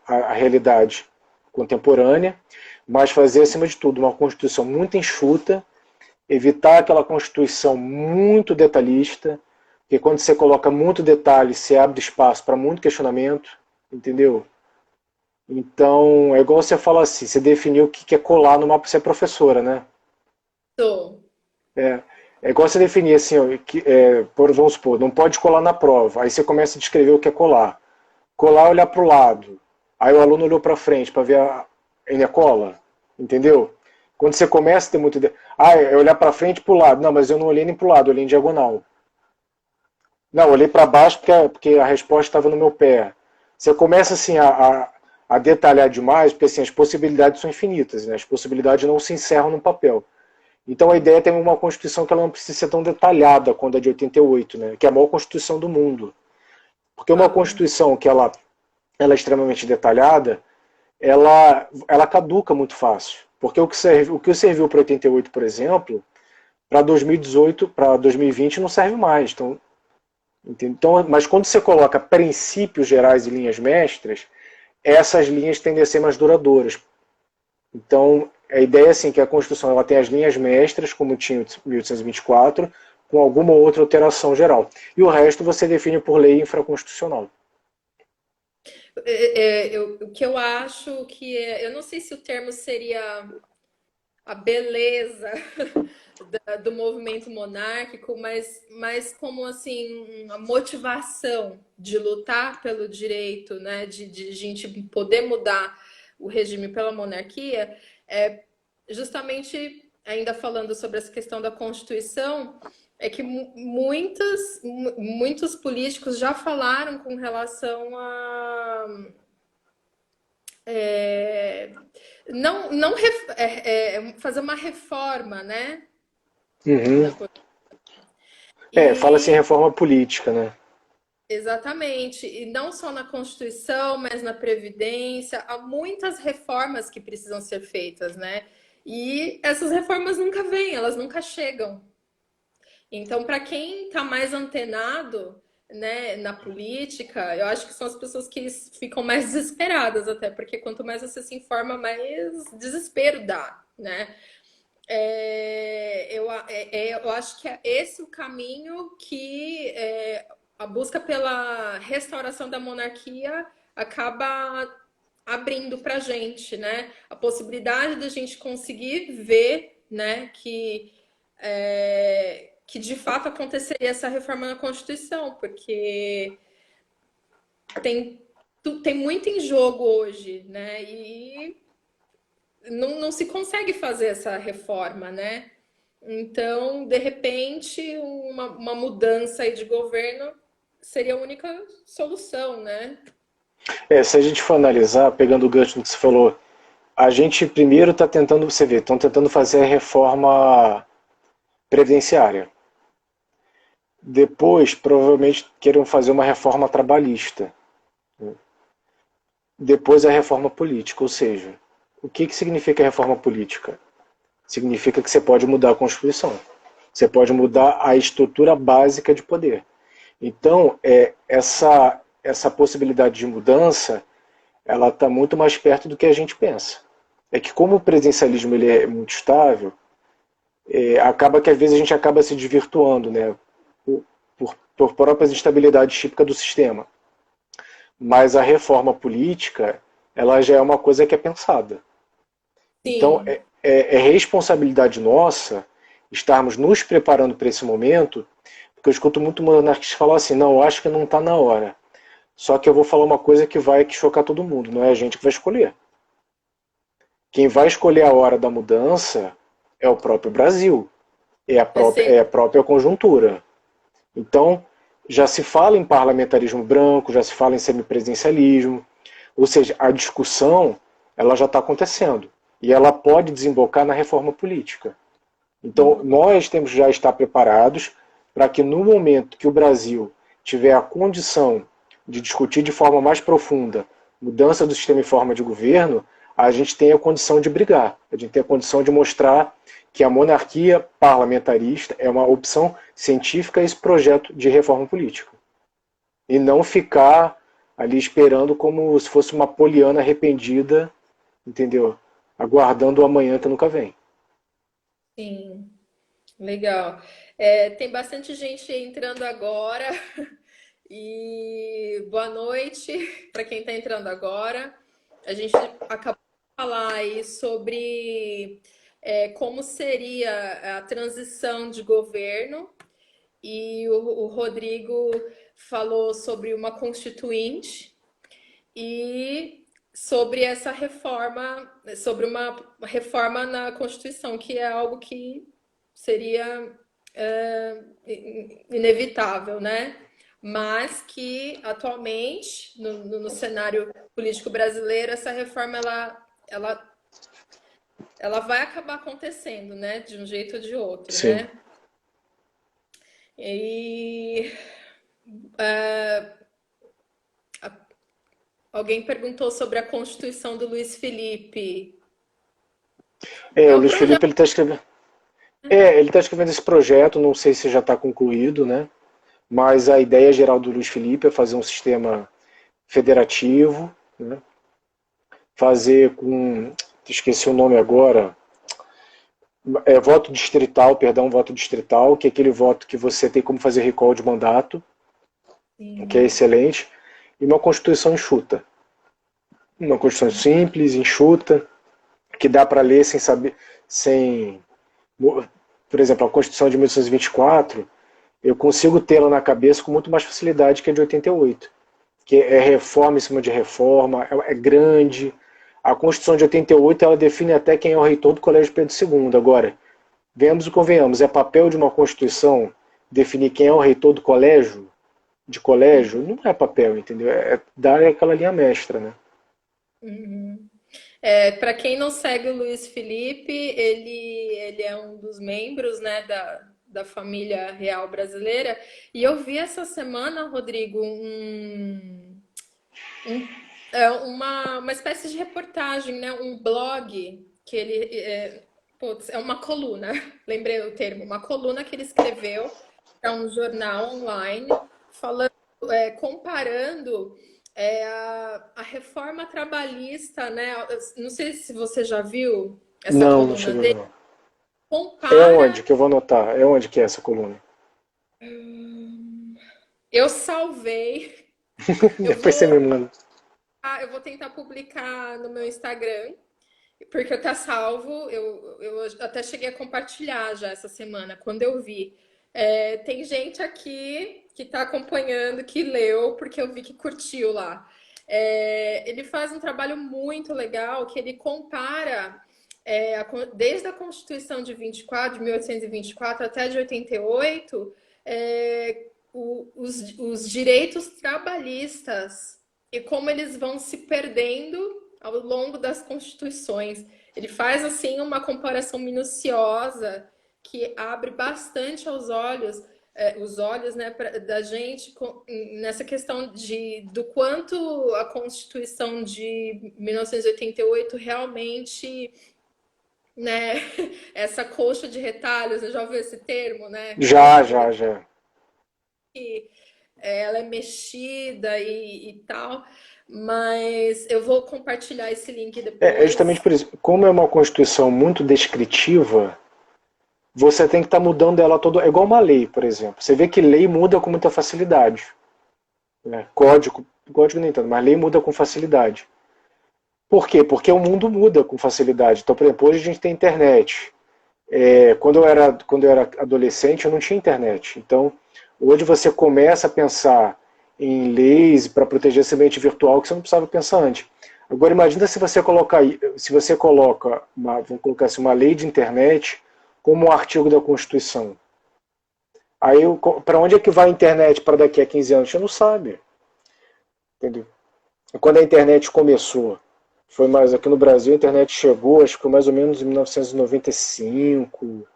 S1: à realidade contemporânea, mas fazer, acima de tudo, uma Constituição muito enxuta, evitar aquela Constituição muito detalhista, porque quando você coloca muito detalhe, você abre espaço para muito questionamento, entendeu? Então, é igual você fala assim, você definiu o que é colar no mapa, você é professora, né?
S2: Sou.
S1: É, é igual você definir assim, ó, vamos supor, não pode colar na prova. Aí você começa a descrever o que é colar. Colar é olhar para o lado. Aí o aluno olhou para frente para ver ele é cola. Entendeu? Quando você começa a ter muito. É olhar para frente e para o lado. Não, mas eu não olhei nem para o lado, eu olhei em diagonal. Não, eu olhei para baixo porque a resposta estava no meu pé. Você começa assim a detalhar demais, porque assim, as possibilidades são infinitas, né? As possibilidades não se encerram no papel. Então a ideia é ter uma Constituição que ela não precisa ser tão detalhada quanto a de 88, né? Que é a maior Constituição do mundo. Porque uma
S2: Ah,
S1: Constituição que ela é extremamente detalhada, ela caduca muito fácil. Porque o que serviu para 88, por exemplo, para 2018, para 2020 não serve mais. Então, mas quando você coloca princípios gerais e linhas mestras, essas linhas tendem a ser mais duradouras. Então, a ideia é assim, que a Constituição ela tem as linhas mestras, como tinha em 1824, com alguma outra alteração geral. E o resto você define por lei infraconstitucional.
S2: o que eu acho que eu não sei se o termo seria a beleza do movimento monárquico, mas como assim a motivação de lutar pelo direito, né, de gente poder mudar o regime pela monarquia, justamente, ainda falando sobre essa questão da Constituição, é que muitos políticos já falaram com relação a fazer uma reforma, né?
S1: Uhum.
S2: Na,
S1: Fala-se em
S2: e
S1: reforma política, né?
S2: exatamente, e não só na Constituição, mas na Previdência, há muitas reformas que precisam ser feitas, né? E essas reformas nunca vêm, elas nunca chegam. Então, para quem está mais antenado, né, na política, eu acho que são as pessoas que ficam mais desesperadas, até porque quanto mais você se informa, mais desespero dá, né? Eu acho que é esse o caminho que a busca pela restauração da monarquia acaba abrindo para a gente, né? A possibilidade da gente conseguir ver, né, que de fato aconteceria essa reforma na Constituição, porque tem, tem muito em jogo hoje, né? E não se consegue fazer essa reforma, né? Então, de repente, uma mudança aí de governo seria a única solução, né?
S1: Se a gente for analisar, pegando o gancho do que você falou, a gente primeiro está tentando, você vê, estão tentando fazer a reforma previdenciária. Depois, provavelmente, queiram fazer uma reforma trabalhista. Depois, a reforma política. Ou seja, o que significa a reforma política? Significa que você pode mudar a Constituição. Você pode mudar a estrutura básica de poder. Então, essa possibilidade de mudança, ela está muito mais perto do que a gente pensa. É que como o presidencialismo ele é muito estável, acaba que às vezes a gente acaba se desvirtuando, né, por próprias instabilidades típicas do sistema. Mas a reforma política, ela já é uma coisa que é pensada. Então,
S2: Sim,
S1: é responsabilidade nossa estarmos nos preparando para esse momento, porque eu escuto muito monarquista falar assim, não, eu acho que não está na hora. Só que eu vou falar uma coisa que vai chocar todo mundo, não é a gente que vai escolher. Quem vai escolher a hora da mudança é o próprio Brasil,
S2: é
S1: é
S2: sempre
S1: a própria conjuntura. Então, já se fala em parlamentarismo branco, já se fala em semipresidencialismo, ou seja, a discussão ela já está acontecendo e ela pode desembocar na reforma política. Então, nós temos que já estar preparados para que no momento que o Brasil tiver a condição de discutir de forma mais profunda mudança do sistema e forma de governo, a gente tenha a condição de brigar, a gente tem a condição de mostrar que a monarquia parlamentarista é uma opção científica a esse projeto de reforma política. E não ficar ali esperando como se fosse uma poliana arrependida, entendeu? Aguardando o amanhã que nunca vem.
S2: sim, legal. Tem bastante gente entrando agora e boa noite para quem está entrando agora. A gente acabou de falar aí sobre como seria a transição de governo e o Rodrigo falou sobre uma constituinte e sobre essa reforma, sobre uma reforma na Constituição, que é algo que seria inevitável, né? Mas que atualmente, no cenário político brasileiro, essa reforma ela vai acabar acontecendo, né? De um jeito ou de outro,
S1: Sim.
S2: né? E alguém perguntou sobre a Constituição do Luiz Felipe. É
S1: O
S2: o
S1: Luiz
S2: projeto.
S1: Felipe ele tá escrevendo esse projeto, não sei se já está concluído, né? Mas a ideia geral do Luiz Felipe é fazer um sistema federativo, né? Fazer com, esqueci o nome agora, voto distrital, perdão, voto distrital, que é aquele voto que você tem como fazer recall de mandato, que é
S2: Sim,
S1: excelente, e uma constituição enxuta. Uma constituição simples, enxuta, que dá para ler sem saber, sem, por exemplo, a Constituição de 1924, eu consigo tê-la na cabeça com muito mais facilidade que a de 88, que é reforma em cima de reforma, é grande, A Constituição de 88 ela define até quem é o reitor do Colégio Pedro II. Agora, venhamos e convenhamos, é papel de uma Constituição definir quem é o reitor do colégio, de colégio? Não é papel, entendeu? É dar aquela linha mestra, né?
S2: Uhum. Para quem não segue o Luiz Felipe, ele é um dos membros, né, da família real brasileira. E eu vi essa semana, Rodrigo, um- uma espécie de reportagem, né, um blog que putz, é uma coluna, lembrei o termo, uma coluna que ele escreveu para um jornal online, falando, comparando a reforma trabalhista, né? Não sei se você já viu essa
S1: Não, não
S2: coluna
S1: chegou
S2: dele.
S1: não. É onde
S2: Compara.
S1: que eu vou anotar? É onde que é essa coluna?
S2: Eu salvei. Eu
S1: Depois você
S2: vou,
S1: me manda.
S2: eu vou tentar publicar no meu Instagram, porque tá salvo. Eu até cheguei a compartilhar já essa semana, quando eu vi. Tem gente aqui que está acompanhando, que leu, porque eu vi que curtiu lá. Ele faz um trabalho muito legal, que ele compara desde a Constituição de 24, de 1824 até de 88, os direitos trabalhistas e como eles vão se perdendo ao longo das constituições. Ele faz assim uma comparação minuciosa que abre bastante os olhos, né, da gente nessa questão do quanto a Constituição de 1988 realmente, né, essa coxa de retalhos, você já ouviu esse termo, né?
S1: Já,
S2: Coxa de
S1: já,
S2: retalhos,
S1: já.
S2: ela é mexida e tal, mas eu vou compartilhar esse link
S1: É justamente
S2: depois.
S1: por isso. Como é uma Constituição muito descritiva, você tem que estar mudando ela todo. É igual uma lei, por exemplo. Você vê que lei muda com muita facilidade. Né? Código nem tanto, mas lei muda com facilidade. Por quê? Porque o mundo muda com facilidade. Então, por exemplo, hoje a gente tem internet. Quando eu era adolescente, eu não tinha internet. Então, hoje você começa a pensar em leis para proteger esse ambiente virtual que você não precisava pensar antes. Agora, imagina se você coloca vamos colocar assim, uma lei de internet como um artigo da Constituição. Aí, para onde é que vai a internet para daqui a 15 anos? Você não sabe. Entendeu? Quando a internet começou, foi mais aqui no Brasil, a internet chegou, acho que foi mais ou menos em 1995,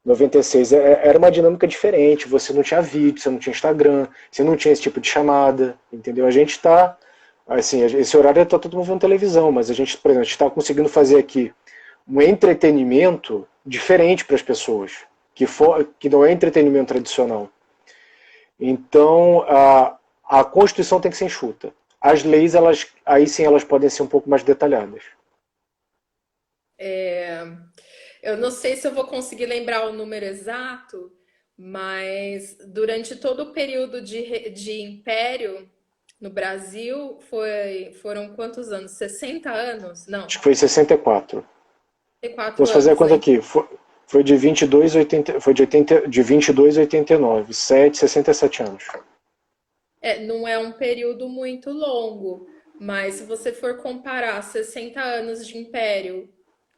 S1: 96. Era uma dinâmica diferente. Você não tinha vídeo, você não tinha Instagram, você não tinha esse tipo de chamada, entendeu? A gente está, assim, esse horário está todo mundo vendo televisão, mas a gente, por exemplo, a gente está conseguindo fazer aqui um entretenimento diferente para as pessoas, que não é entretenimento tradicional. Então, a Constituição tem que ser enxuta. As leis, aí sim, elas podem ser um pouco mais detalhadas.
S2: Eu não sei se eu vou conseguir lembrar o número exato, mas durante todo o período de império no Brasil, foram quantos anos? 60 anos? Não,
S1: Acho que foi 64.
S2: 64
S1: Vamos fazer a
S2: anos,
S1: conta
S2: né?
S1: aqui. Foi de 22 a 80, foi de 22 a 89, 67 anos.
S2: Não é um período muito longo, mas se você for comparar 60 anos de império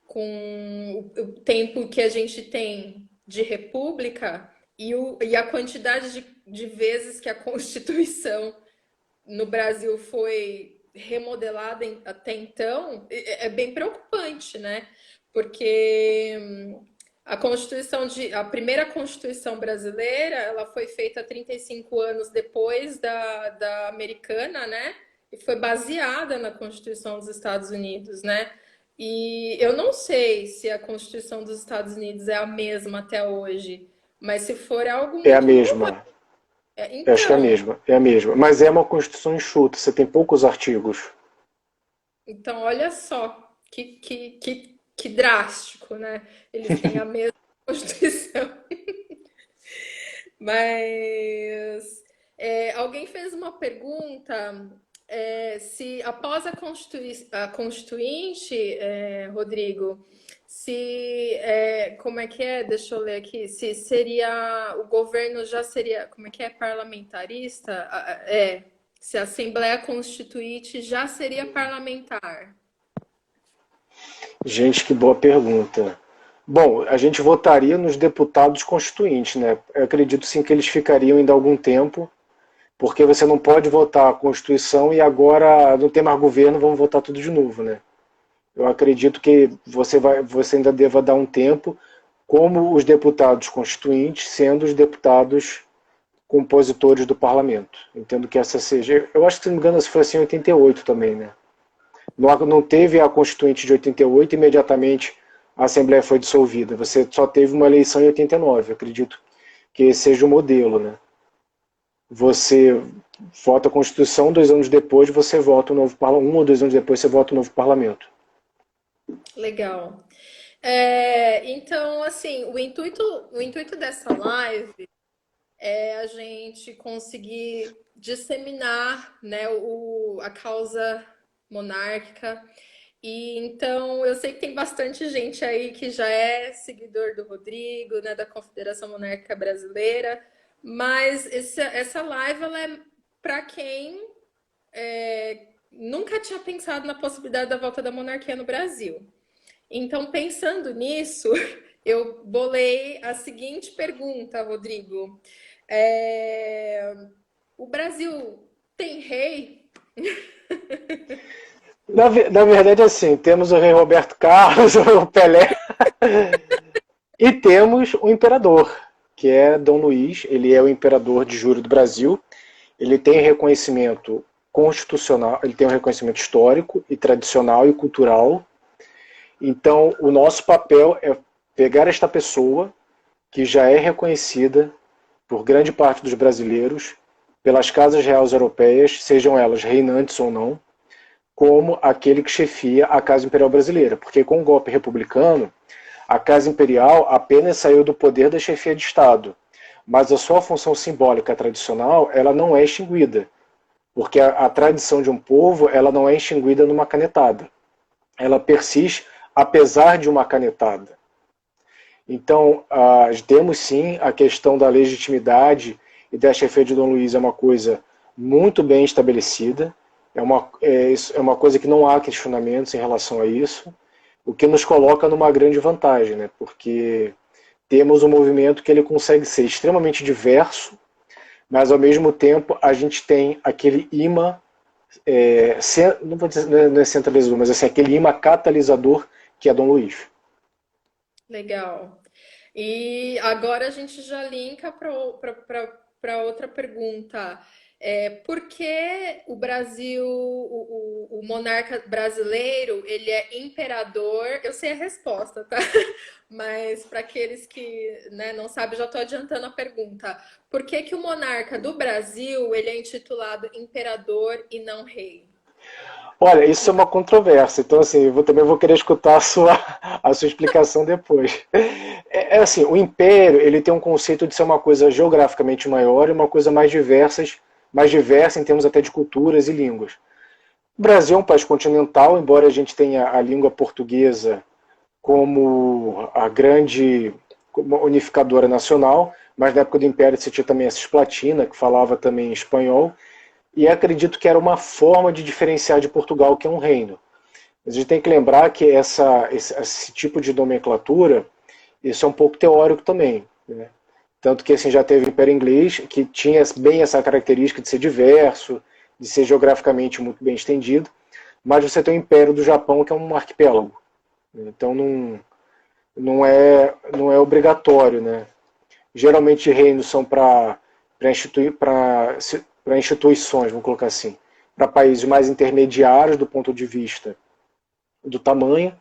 S2: com o tempo que a gente tem de república e a quantidade de vezes que a Constituição no Brasil foi remodelada até então, é bem preocupante, né? Porque a primeira Constituição brasileira, ela foi feita 35 anos depois da americana, né? E foi baseada na Constituição dos Estados Unidos, né? E eu não sei se a Constituição dos Estados Unidos é a mesma até hoje, mas se for algo
S1: É a
S2: muito novo,
S1: mesma. Eu acho que é a
S2: então,
S1: mesma. É a mesma. Mas é uma Constituição enxuta, você tem poucos artigos.
S2: então, olha só que drástico, né? Eles têm a mesma Constituição. Mas alguém fez uma pergunta se após a Constituinte, Rodrigo, se como é que é? Deixa eu ler aqui. Se seria o governo já seria como é que é parlamentarista? Se a Assembleia Constituinte já seria parlamentar.
S1: Gente, que boa pergunta. Bom, a gente votaria nos deputados constituintes, né? Eu acredito sim que eles ficariam ainda algum tempo, porque você não pode votar a Constituição e agora não tem mais governo, vamos votar tudo de novo, né? Eu acredito que você ainda deva dar um tempo, como os deputados constituintes, sendo os deputados compositores do parlamento. Entendo que essa seja. Eu acho que, se não me engano, se foi assim em 88 também, né? Não teve a Constituinte de 88, imediatamente a Assembleia foi dissolvida. Você só teve uma eleição em 89. Acredito que esse seja o modelo, né? Você vota a Constituição, 2 anos depois você vota o novo parlamento. 1 ou 2 anos depois você vota o novo parlamento.
S2: Legal. Então, assim, o intuito dessa live é a gente conseguir disseminar, né, a causa monárquica. E então eu sei que tem bastante gente aí que já é seguidor do Rodrigo, né, da Confederação Monárquica Brasileira, mas essa live ela é para quem nunca tinha pensado na possibilidade da volta da monarquia no Brasil. Então, pensando nisso, eu bolei a seguinte pergunta, Rodrigo. É, O Brasil tem rei?
S1: Na verdade, assim, temos o rei Roberto Carlos, o Pelé, e temos o imperador, que é Dom Luís. Ele é o imperador de juro do Brasil. Ele tem reconhecimento constitucional, ele tem um reconhecimento histórico e tradicional e cultural. Então, o nosso papel é pegar esta pessoa que já é reconhecida por grande parte dos brasileiros, pelas casas reais europeias, sejam elas reinantes ou não, como aquele que chefia a Casa Imperial Brasileira. Porque com o golpe republicano, a Casa Imperial apenas saiu do poder da chefia de Estado, mas a sua função simbólica tradicional ela não é extinguida, porque a tradição de um povo ela não é extinguida numa canetada. Ela persiste apesar de uma canetada. Então, temos sim a questão da legitimidade e da chefia de Dom Luiz é uma coisa muito bem estabelecida, é uma coisa que não há questionamentos em relação a isso, o que nos coloca numa grande vantagem, né? Porque temos um movimento que ele consegue ser extremamente diverso, mas ao mesmo tempo a gente tem aquele imã, não vou dizer, não é centralizador, mas assim, aquele imã catalisador que é Dom Luiz.
S2: Legal. E agora a gente já linka para outra pergunta. Por que o Brasil, o monarca brasileiro, ele é imperador? Eu sei a resposta, tá? Mas para aqueles que, né, não sabem, já estou adiantando a pergunta. Por que que o monarca do Brasil, ele é intitulado imperador e não rei?
S1: Olha, isso é uma controvérsia, então assim, também vou querer escutar a sua explicação depois. Assim, o império ele tem um conceito de ser uma coisa geograficamente maior e uma coisa mais diversa em termos até de culturas e línguas. O Brasil é um país continental, embora a gente tenha a língua portuguesa como a grande unificadora nacional, mas na época do Império você tinha também a Cisplatina, que falava também espanhol, e acredito que era uma forma de diferenciar de Portugal, que é um reino. Mas a gente tem que lembrar que esse tipo de nomenclatura, isso é um pouco teórico também, né? Tanto que assim, já teve o Império Inglês, que tinha bem essa característica de ser diverso, de ser geograficamente muito bem estendido, mas você tem o Império do Japão, que é um arquipélago. Então não é obrigatório, né? Geralmente reinos são para instituições, vamos colocar assim, para países mais intermediários do ponto de vista do tamanho,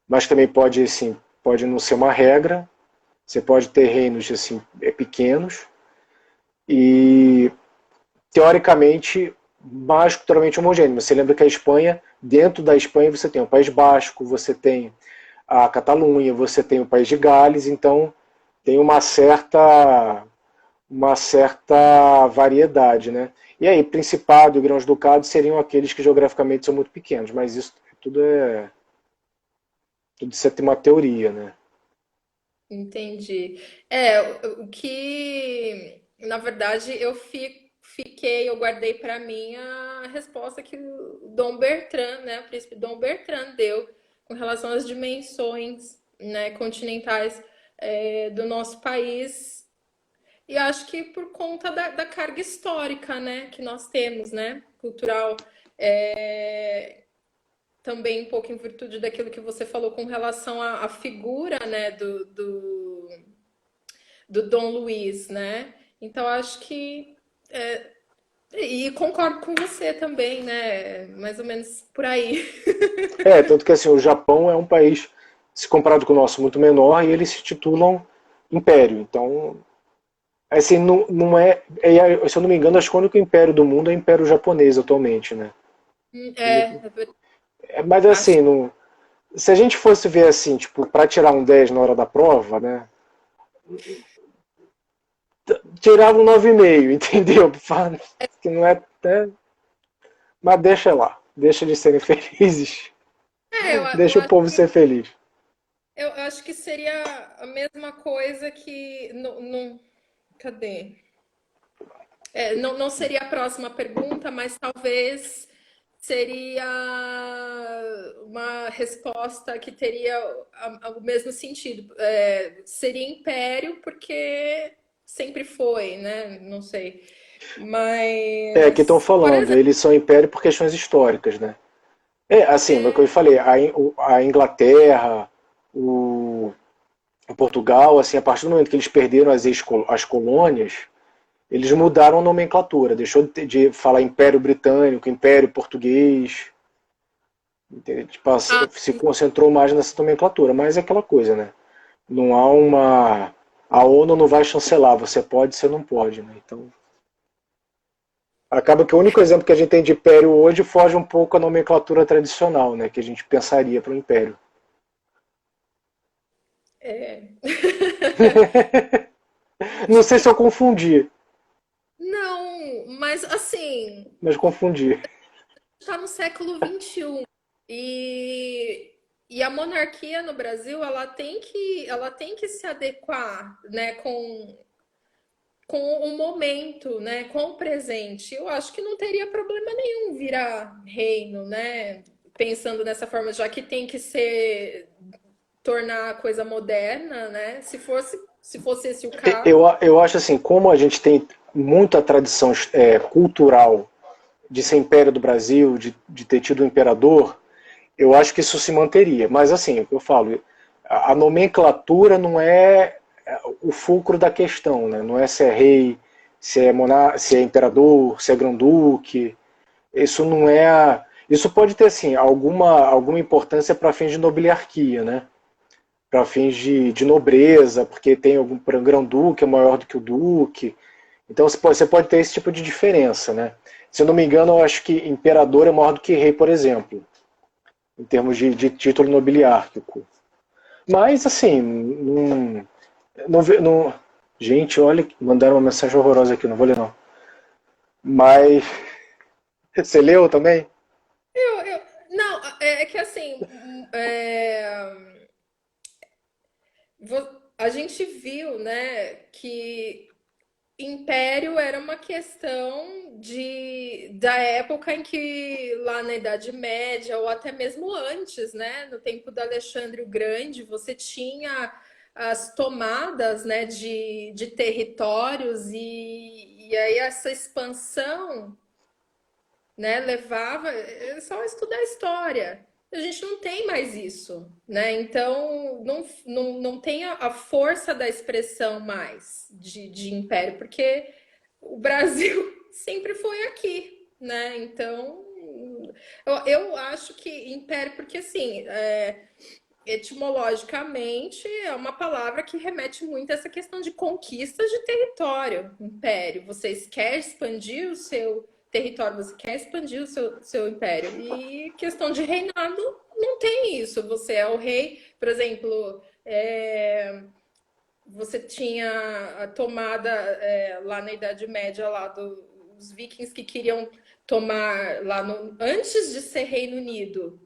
S1: mas também pode assim, pode não ser uma regra. Você pode ter reinos assim pequenos e teoricamente mais culturalmente homogêneo. Você lembra que a Espanha, dentro da Espanha você tem o País Basco, você tem a Catalunha, você tem o País de Gales, então tem uma certa variedade, né? E aí, Principado e Grãos-Ducados seriam aqueles que geograficamente são muito pequenos, mas isso tudo isso é uma teoria, né?
S2: Entendi. O que, na verdade, eu guardei para mim a resposta que o Dom Bertrand, né, o príncipe Dom Bertrand deu, com relação às dimensões, né, continentais do nosso país. E acho que por conta da carga histórica, né, que nós temos, né, cultural, também um pouco em virtude daquilo que você falou com relação à figura, né, do Dom Luiz, né? Então acho que e concordo com você também, né? Mais ou menos por aí.
S1: Tanto que assim, o Japão é um país, se comparado com o nosso, muito menor e eles se titulam império. Então, assim, não se eu não me engano, acho que o único império do mundo é o império japonês atualmente, né? Mas
S2: Acho
S1: assim, não, se a gente fosse ver assim, tipo, para tirar um 10 na hora da prova, né? Tirava um 9,5, entendeu? Que não é, né? Mas deixa lá, deixa eles serem felizes,
S2: eu
S1: deixa o povo ser feliz.
S2: eu acho que seria a mesma coisa que cadê? Não seria a próxima pergunta, mas talvez seria uma resposta que teria o mesmo sentido. Seria império porque sempre foi, né? Não sei.
S1: Que estão
S2: Mas, por
S1: falando,
S2: exemplo,
S1: eles são império por questões históricas, né? Assim, no que eu
S2: é,
S1: falei, a Inglaterra, o Portugal, assim, a partir do momento que eles perderam as colônias, eles mudaram a nomenclatura, deixou de falar Império Britânico, Império Português, entende? Tipo,
S2: ah,
S1: se concentrou mais nessa nomenclatura, mas é aquela coisa, né? Não há uma. A ONU não vai chancelar, você pode, você não pode, né? Então, acaba que o único exemplo que a gente tem de império hoje foge um pouco à nomenclatura tradicional, né? Que a gente pensaria para o império.
S2: é.
S1: Não sei se eu confundi,
S2: Não, mas assim,
S1: mas confundi.
S2: está no século XXI e a monarquia no Brasil ela tem que se adequar, né, com o momento, né, com o presente. Eu acho que não teria problema nenhum virar reino, né? Pensando dessa forma, já que tem que ser tornar a coisa moderna, né? Se fosse esse o caso,
S1: Eu acho assim, como a gente tem muita tradição cultural de ser império do Brasil, de ter tido um imperador, eu acho que isso se manteria. Mas assim, eu falo, a nomenclatura não é o fulcro da questão, né? Não é se é rei, se é imperador, se é granduque. Isso não é isso pode ter assim alguma importância para fins de nobiliarquia, né? Para fins de nobreza, porque tem algum grão-duque é maior do que o duque. Então você pode ter esse tipo de diferença, né? Se eu não me engano, eu acho que imperador é maior do que rei, por exemplo, em termos de título nobiliárquico. Mas, assim, não. Gente, olha, mandaram uma mensagem horrorosa aqui, não vou ler não. Mas, você leu também?
S2: eu não, é que assim, a gente viu, né, que império era uma questão da época em que, lá na Idade Média, ou até mesmo antes, né, no tempo do Alexandre o Grande, você tinha as tomadas, né, de territórios, e aí essa expansão, né, levava. É só estudar a história. A gente não tem mais isso, né? Então não tem a força da expressão mais de império, porque o Brasil sempre foi aqui, né? Então eu acho que império, porque assim, etimologicamente é uma palavra que remete muito a essa questão de conquistas de território, império. Você quer expandir o seu território, você quer expandir o seu império. E questão de reinado não tem isso. Você é o rei, por exemplo, você tinha a tomada lá na Idade Média lá dos vikings que queriam tomar lá antes de ser Reino Unido,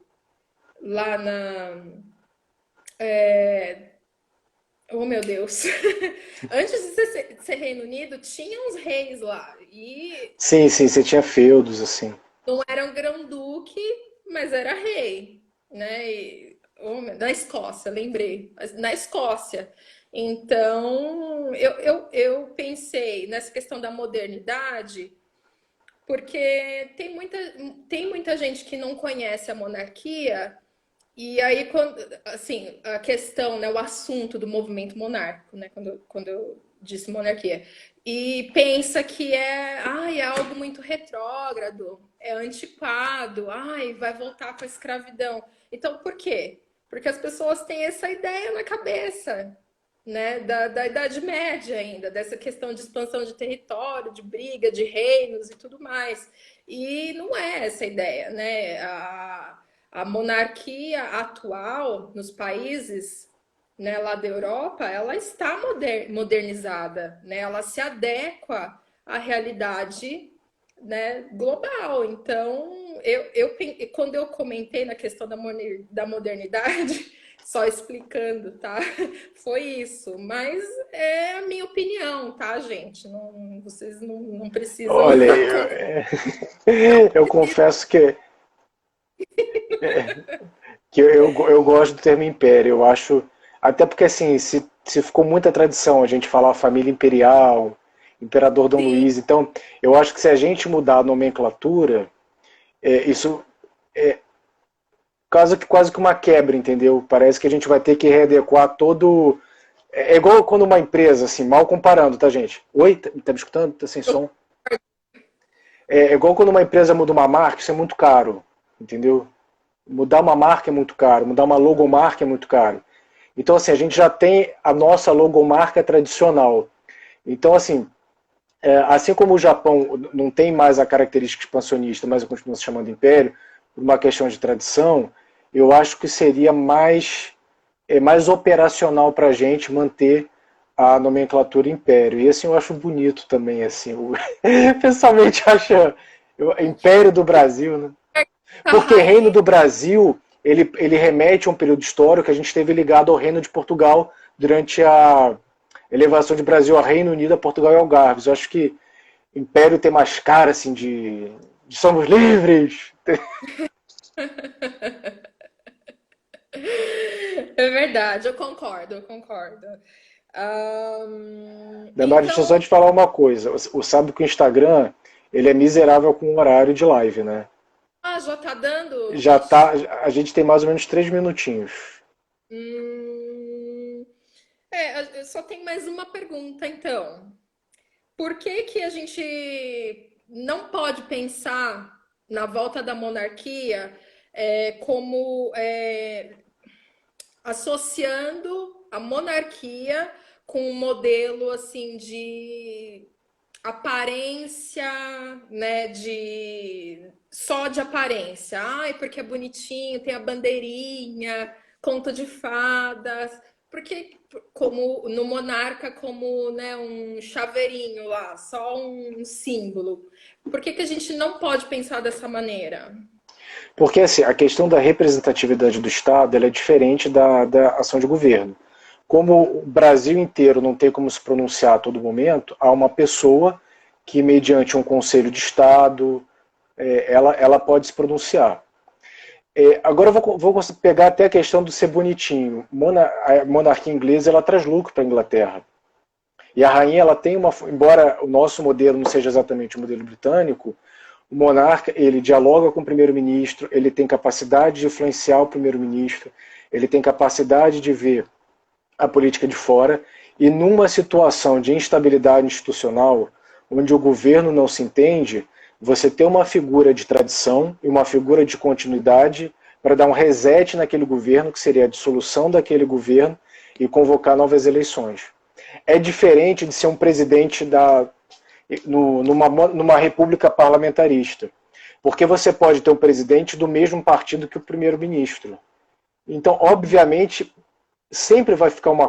S2: lá na Oh, meu Deus. Antes de ser Reino Unido, tinha uns reis lá. E
S1: Sim, sim, você tinha feudos, assim.
S2: não era um grão-duque, mas era rei, né? Na Escócia, lembrei. Na Escócia. Então, eu pensei nessa questão da modernidade, porque tem muita gente que não conhece a monarquia, e aí, assim, a questão, né, o assunto do movimento monárquico, né, quando eu disse monarquia, e pensa que é algo muito retrógrado, é antiquado, ai, vai voltar com a escravidão. Então, por quê? Porque as pessoas têm essa ideia na cabeça, né, da Idade Média ainda, dessa questão de expansão de território, de briga, de reinos e tudo mais. E não é essa ideia, né? A monarquia atual nos países, né, lá da Europa, ela está modernizada, né? Ela se adequa à realidade, né, global. Então, quando eu comentei na questão da modernidade, só explicando, tá? Foi isso. Mas é a minha opinião, tá, gente? Não, vocês não precisam.
S1: Olha, eu confesso que eu gosto do termo império. Eu acho. Até porque, assim, se ficou muita tradição a gente falar família imperial, imperador Dom
S2: Sim,
S1: Luís. Então, eu acho que se a gente mudar a nomenclatura, isso quase que uma quebra, entendeu? Parece que a gente vai ter que readequar todo. É igual quando uma empresa, assim, mal comparando, tá, gente? Oi, tá me escutando? Tá sem som? É igual quando uma empresa muda uma marca, isso é muito caro, entendeu? Mudar uma marca é muito caro, mudar uma logomarca é muito caro. Então, assim, a gente já tem a nossa logomarca tradicional. Então, assim como o Japão não tem mais a característica expansionista, mas continua se chamando império, por uma questão de tradição, eu acho que seria mais operacional para a gente manter a nomenclatura império. E assim, eu acho bonito também, assim, pessoalmente acho império do Brasil, né?
S2: a
S1: Porque Reino
S2: rainha.
S1: do Brasil, ele remete a um período histórico que a gente teve ligado ao Reino de Portugal durante a elevação de Brasil a Reino Unido, a Portugal e Algarves. Eu acho que Império tem mais cara, assim, de somos livres.
S2: É verdade, eu concordo, eu concordo.
S1: Damares, deixa eu só
S2: Então,
S1: te falar uma coisa. Sabe que o Instagram, ele é miserável com o horário de live, né?
S2: já tá dando?
S1: Já
S2: Ixi.
S1: tá, a gente tem mais ou menos 3 minutinhos.
S2: Hum, eu só tenho mais uma pergunta, então. Por que que a gente não pode pensar na volta da monarquia como associando a monarquia com um modelo assim de aparência, né, de só de aparência. Ai, porque é bonitinho, tem a bandeirinha, conto de fadas. Porque como no monarca como, né, um chaveirinho lá, só um símbolo. Por que que a gente não pode pensar dessa maneira?
S1: Porque assim, a questão da representatividade do Estado ela é diferente da ação de governo. Como o Brasil inteiro não tem como se pronunciar a todo momento, há uma pessoa que, mediante um conselho de Estado, ela pode se pronunciar. Agora eu vou pegar até a questão do ser bonitinho. A monarquia inglesa ela traz lucro para a Inglaterra. E a rainha ela tem embora o nosso modelo não seja exatamente o modelo britânico, o monarca ele dialoga com o primeiro-ministro, ele tem capacidade de influenciar o primeiro-ministro, ele tem capacidade de ver a política de fora, e numa situação de instabilidade institucional, onde o governo não se entende, você ter uma figura de tradição e uma figura de continuidade para dar um reset naquele governo, que seria a dissolução daquele governo e convocar novas eleições. É diferente de ser um presidente numa república parlamentarista, porque você pode ter um presidente do mesmo partido que o primeiro-ministro. Então, obviamente, sempre vai ficar um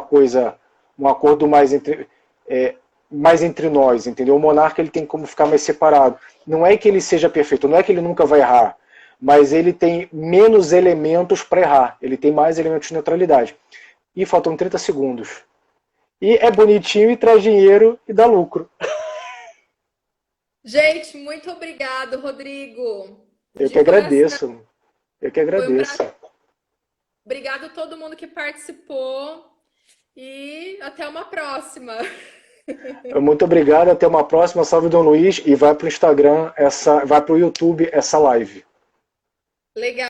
S1: acordo mais entre nós, entendeu? O monarca ele tem como ficar mais separado. Não é que ele seja perfeito, não é que ele nunca vai errar, mas ele tem menos elementos para errar, ele tem mais elementos de neutralidade. E faltam 30 segundos. E é bonitinho e traz dinheiro e dá lucro.
S2: Gente, muito obrigado, Rodrigo.
S1: Eu que
S2: De coração,
S1: agradeço. Eu que
S2: foi um prazer.
S1: agradeço.
S2: Obrigada. Obrigado a todo mundo que participou e até uma próxima.
S1: Muito obrigado, até uma próxima. Salve, Dom Luiz. E vai para o Instagram, vai para o YouTube essa live.
S2: Legal.